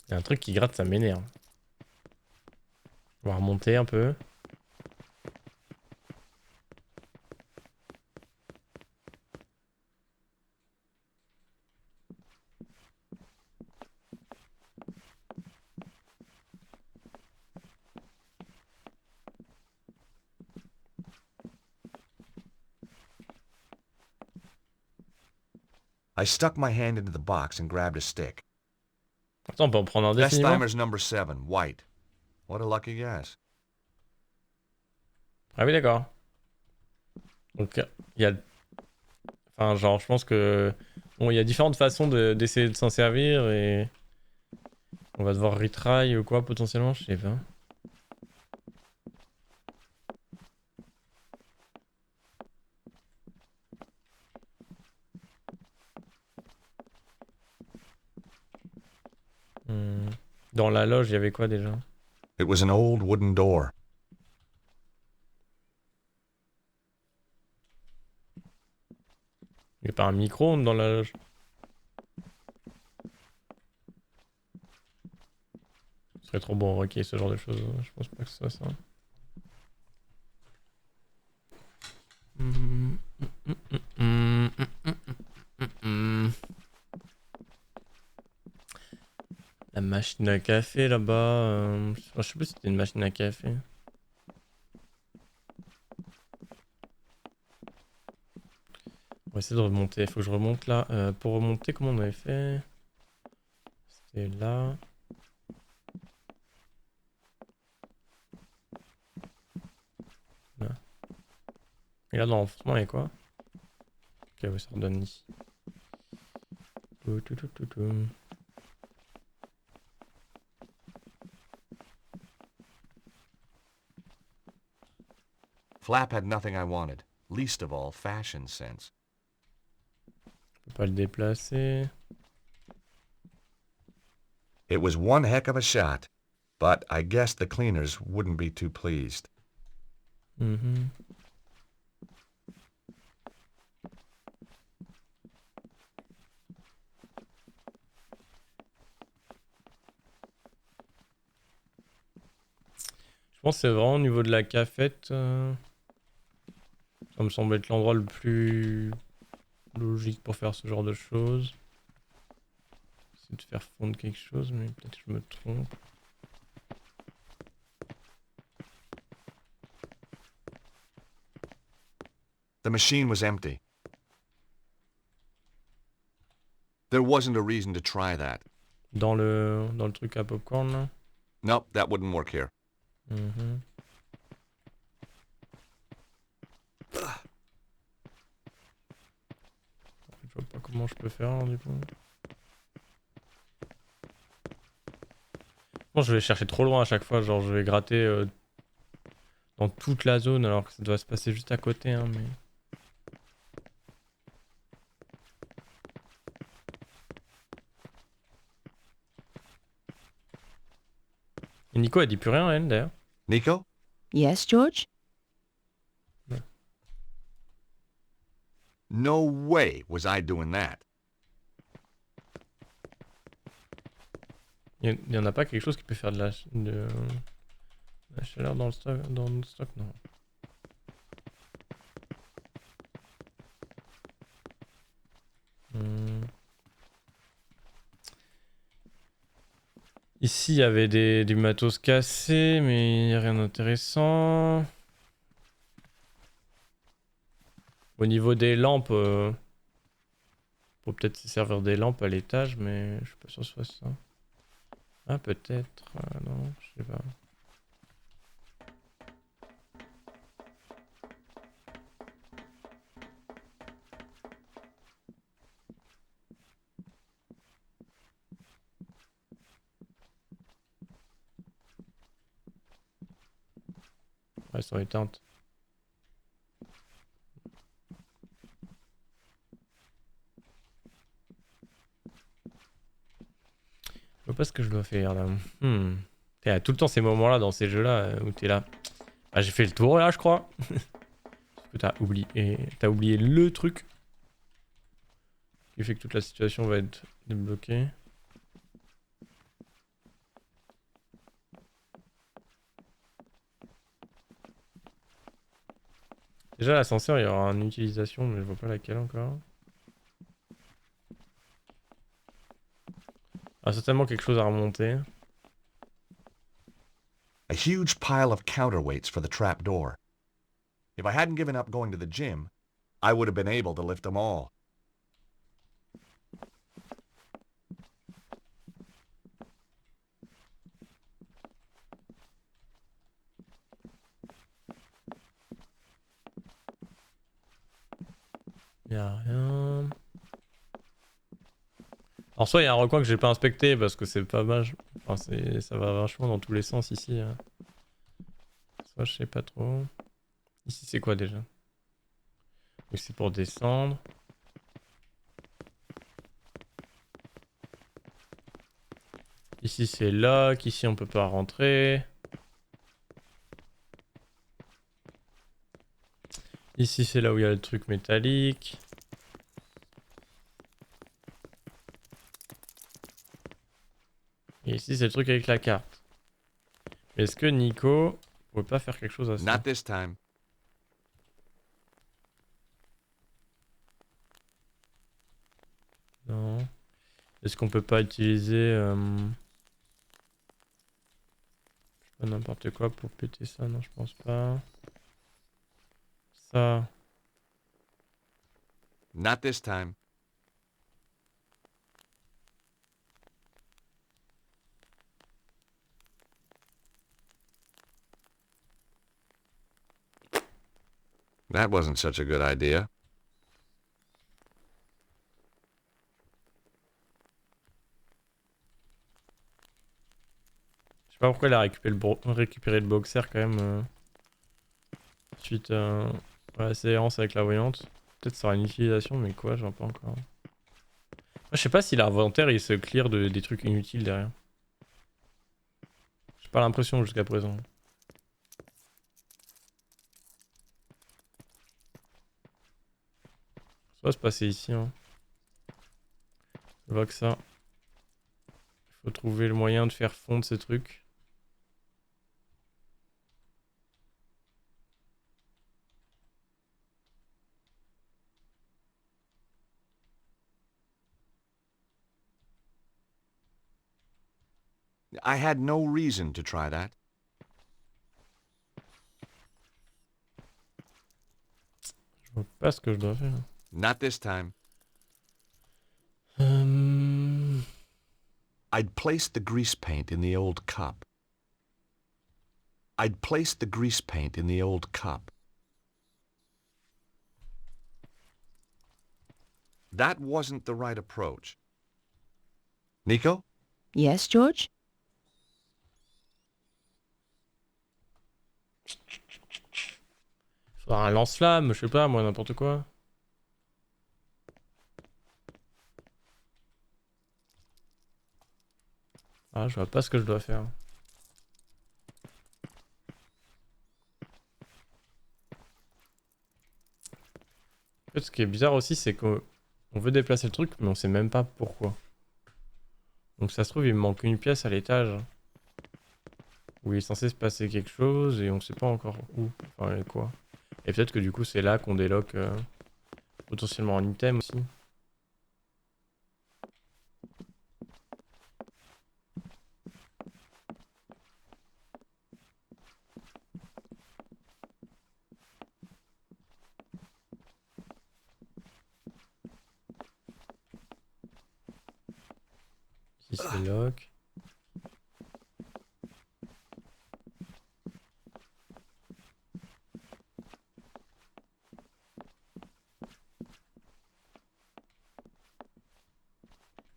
Il y a un truc qui gratte, ça m'énerve. On va remonter un peu. I stuck my hand into the box and grabbed a stick. Attends, on peut en prendre un définitivement. Bestheimer's number 7, white. What a lucky guess. Ah oui, d'accord. Donc, il y a... Enfin, genre, je pense que... Bon, il y a différentes façons d'essayer de s'en servir et... On va devoir retry ou quoi, potentiellement, je sais pas. Dans la loge, il y avait quoi déjà? It was an old wooden door. Il n'y a pas un micro-ondes dans la loge? Ce serait trop bon, ok, ce genre de choses. Je pense pas que ce soit ça. La machine à café là-bas. Je sais pas si c'était une machine à café. On va essayer de remonter. Il faut que je remonte là. Pour remonter, comment on avait fait? C'était là. Là. Et là, dans l'enfoncement, il y a quoi? Ok, ouais, ça redonne ici. Flap had nothing I wanted, least of all fashion sense. Je peux pas le déplacer. It was one heck of a shot, but I guess the cleaners wouldn't be too pleased. Je pense que c'est vraiment au niveau de la cafette. Ça me semble être l'endroit le plus logique pour faire ce genre de choses. C'est de faire fondre quelque chose, mais peut-être que je me trompe. The machine was empty. There wasn't a reason to try that. Dans le truc à popcorn là. Nope, that wouldn't work here. comment je peux faire du coup? Bon, je vais chercher trop loin à chaque fois, genre je vais gratter dans toute la zone alors que ça doit se passer juste à côté, hein, mais... Et Nico, elle dit plus rien, elle, d'ailleurs. Nico? Yes, George? No way was I doing that. Il y en a pas quelque chose qui peut faire de la chaleur dans le stock, non. Ici, il y avait du matos cassé, mais il n'y a rien d'intéressant. Au niveau des lampes, faut peut-être se servir des lampes à l'étage, mais je suis pas sûr que ce soit ça. Ah, peut-être. Non, je sais pas. Ouais, elles sont éteintes. Je vois pas ce que je dois faire là. T'es à tout le temps ces moments-là dans ces jeux-là où t'es là. Ah, j'ai fait le tour là, je crois. Parce que t'as oublié le truc qui fait que toute la situation va être débloquée. Déjà l'ascenseur il y aura une utilisation mais je vois pas laquelle encore. Ah, certainement quelque chose à remonter. A huge pile of counterweights for the trap door. If I hadn't given up going to the gym, I would have been able to lift them all. Y'a rien. Alors soit il y a un recoin que j'ai pas inspecté parce que c'est pas mal. Enfin ça va vachement dans tous les sens ici. Soit je sais pas trop. Ici c'est quoi déjà? Oui, c'est pour descendre. Ici c'est lock, ici on peut pas rentrer. Ici c'est là où il y a le truc métallique. Et ici c'est le truc avec la carte. Est-ce que Nico pourrait pas faire quelque chose à ça? Not this time. Non. Est-ce qu'on peut pas utiliser je sais pas, n'importe quoi pour péter ça? Non, je pense pas. Ça. Not this time. That wasn't such a good idea. Je sais pas pourquoi elle a récupéré le boxer quand même suite à la séance avec la voyante. Peut-être ça aura une utilisation, mais quoi, je vois pas encore. Moi, je sais pas si l'inventaire il se clear des trucs inutiles derrière. J'ai pas l'impression jusqu'à présent. Ça va se passer ici. Hein. Je vois que ça. Il faut trouver le moyen de faire fondre ces trucs. I had no reason to try that. Je vois pas ce que je dois faire. Not this time. I'd placed the grease paint in the old cup. I'd placed the grease paint in the old cup. That wasn't the right approach. Nico? Yes, George? Faudra un lance-flamme, je sais pas, moi, n'importe quoi. Ah, je vois pas ce que je dois faire. En fait, ce qui est bizarre aussi, c'est qu'on veut déplacer le truc, mais on sait même pas pourquoi. Donc ça se trouve, il me manque une pièce à l'étage. Où il est censé se passer quelque chose, et on sait pas encore où, enfin et quoi. Et peut-être que du coup, c'est là qu'on débloque potentiellement un item aussi. Si c'est lock.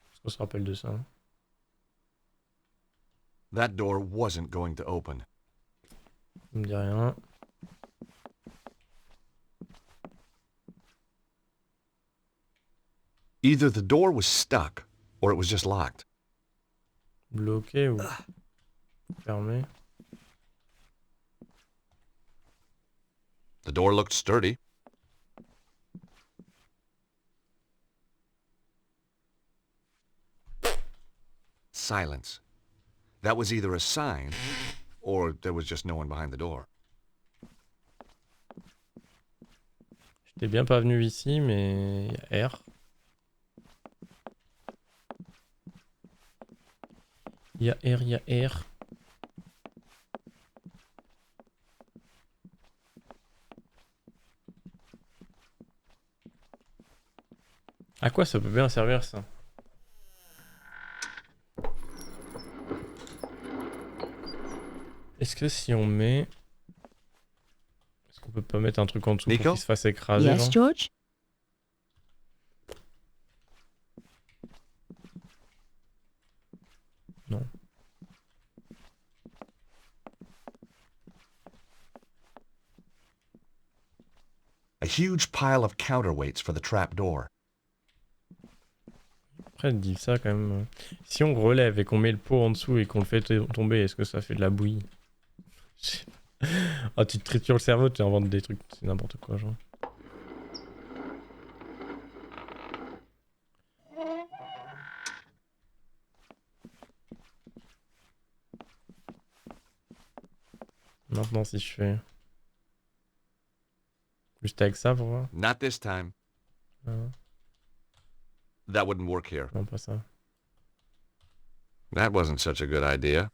Est-ce qu'on se rappelle de ça? That door wasn't going to open. Ça me dit rien. Either the door was stuck, or it was just locked. Bloqué ou fermé? The door looked sturdy. Silence. That was either a sign, or there was just no one behind the door. J'étais bien pas venu ici, mais il y a R. Il y a R, il y a R. À quoi ça peut bien servir ça? Est-ce que si on met... Est-ce qu'on peut pas mettre un truc en dessous pour qu'il se fasse écraser? Yes, George? Non. A huge pile of counterweights for the trap door. Après, dis ça quand même. Si on relève et qu'on met le pot en dessous et qu'on le fait tomber, est-ce que ça fait de la bouillie? Ah, tu te tritures le cerveau, tu inventes des trucs, c'est n'importe quoi, genre. Maintenant, si je fais... Juste avec ça pour voir. Not this time. Ah. That wouldn't work here. Non, pas ça. That wasn't such a good idea.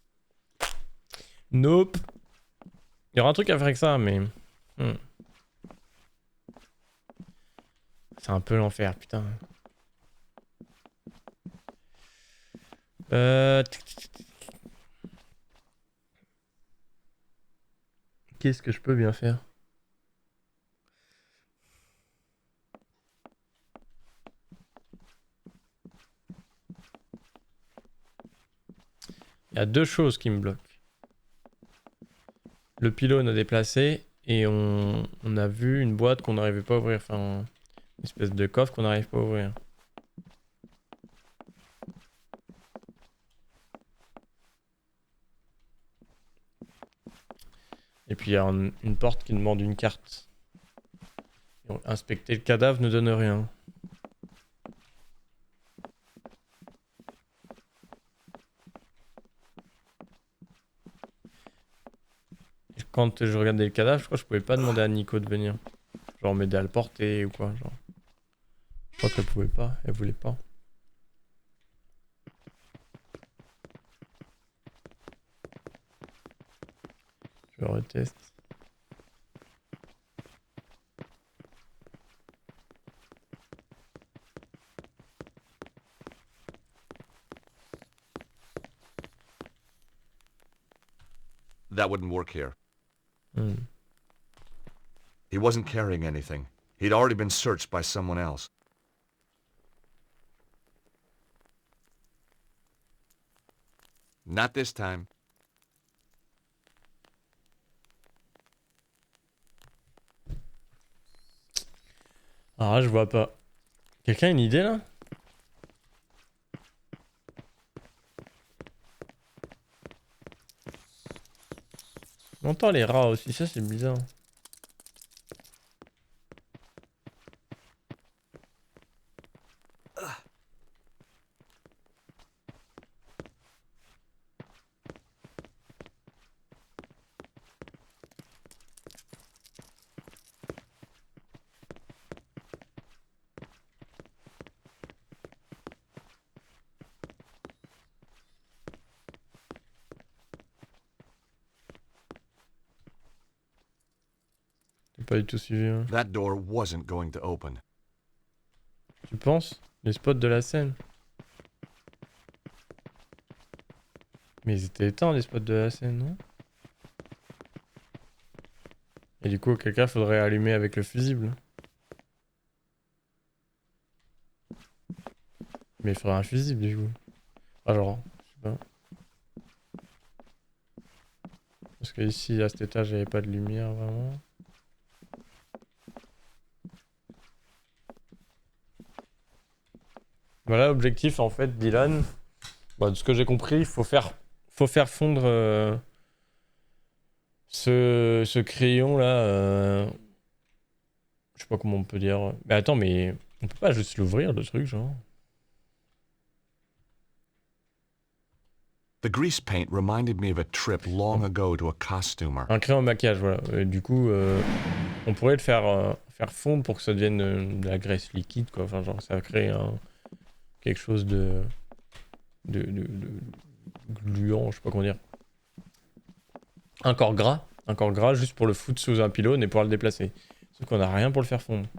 Nope. Il y aura un truc à faire avec ça, mais... C'est un peu l'enfer, putain. Qu'est-ce que je peux bien faire? Il y a deux choses qui me bloquent. Le pylône à déplacer et on a vu une boîte qu'on n'arrivait pas à ouvrir. Enfin, une espèce de coffre qu'on n'arrive pas à ouvrir. Et puis il y a une porte qui demande une carte. Et inspecter le cadavre ne donne rien. Quand je regardais le cadavre, je crois que je pouvais pas demander à Nico de venir. Genre m'aider à le porter ou quoi, genre. Je crois qu'elle pouvait pas, elle voulait pas. Je reteste. That wouldn't work here. Hmm. He wasn't carrying anything. He'd already been searched by someone else. Not this time. Alors là, je vois pas. Quelqu'un a une idée là? On entend les rats aussi, ça c'est bizarre. Pas du tout suivi. Hein. That door wasn't going to open. Tu penses? Les spots de la scène. Mais ils étaient éteints les spots de la scène, non? Et du coup, quelqu'un faudrait allumer avec le fusible. Mais il faudrait un fusible du coup. Ah genre, je sais pas. Parce que ici, à cet étage, il n'y avait pas de lumière vraiment. Voilà l'objectif en fait, Dylan. Bah, de ce que j'ai compris, il faut faire fondre ce crayon là. Je sais pas comment on peut dire. Mais attends, mais on peut pas juste l'ouvrir le truc, genre. The grease paint reminded me of a trip long ago to a costumer. Un crayon maquillage, voilà. Et du coup, on pourrait le faire fondre pour que ça devienne de la graisse liquide, quoi. Enfin, genre, ça crée quelque chose de gluant, je sais pas comment dire. Un corps gras juste pour le foutre sous un pylône et pouvoir le déplacer. Sauf qu'on a rien pour le faire fondre.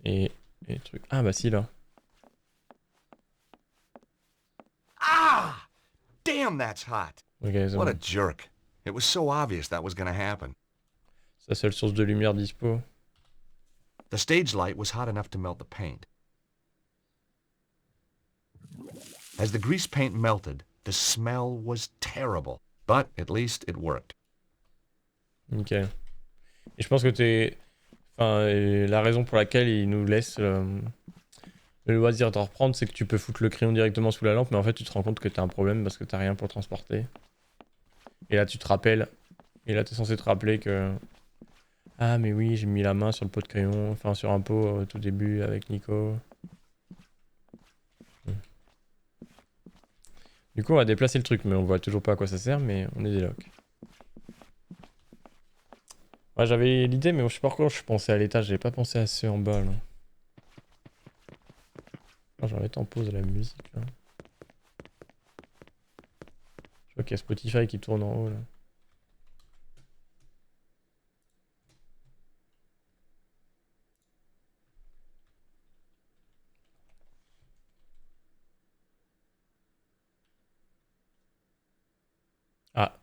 Et truc. Ah bah si là. Ah! Damn, that's hot. Okay, What a jerk. It was so obvious that was gonna happen. C'est la seule source de lumière dispo. The stage light was hot enough to melt the paint. As the grease paint melted, the smell was terrible, but at least it worked. Ok. Et je pense que la raison pour laquelle il nous laisse le loisir de reprendre, c'est que tu peux foutre le crayon directement sous la lampe, mais en fait tu te rends compte que t'as un problème parce que t'as rien pour le transporter. Et là tu te rappelles, et là t'es censé te rappeler que... Ah mais oui, j'ai mis la main sur le pot de crayon, enfin sur un pot au tout début avec Nico. Du coup on va déplacer le truc, mais on voit toujours pas à quoi ça sert, mais on est déloc. Ouais, j'avais l'idée, mais je sais pas pourquoi je pensais à l'étage, j'avais pas pensé à ceux en bas là. Ah, je vais mettre en pause la musique là. Je vois qu'il y a Spotify qui tourne en haut là. Ah.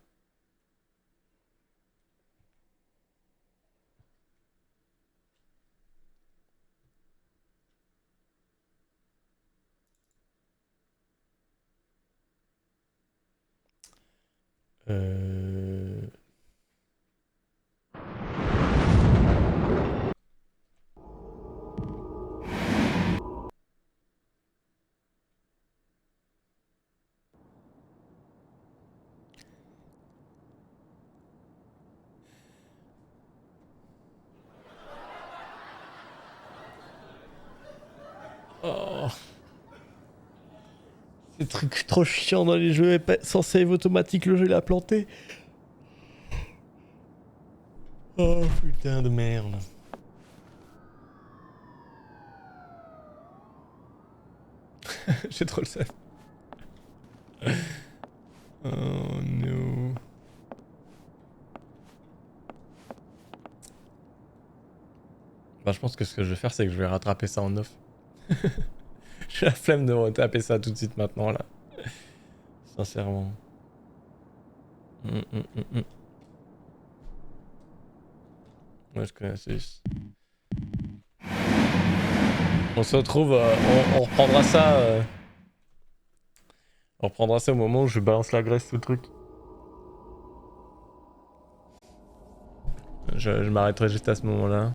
Oh. Ces trucs trop chiants dans les jeux, sans save automatique, le jeu il a planté. Oh putain de merde. J'ai trop le seum. Oh no. Bah je pense que ce que je vais faire c'est que je vais rattraper ça en off. J'ai la flemme de retaper ça tout de suite maintenant là. Sincèrement. Ouais, je connais assez juste. On se retrouve, on reprendra ça On reprendra ça au moment où je balance la graisse sous le truc. Je m'arrêterai juste à ce moment-là.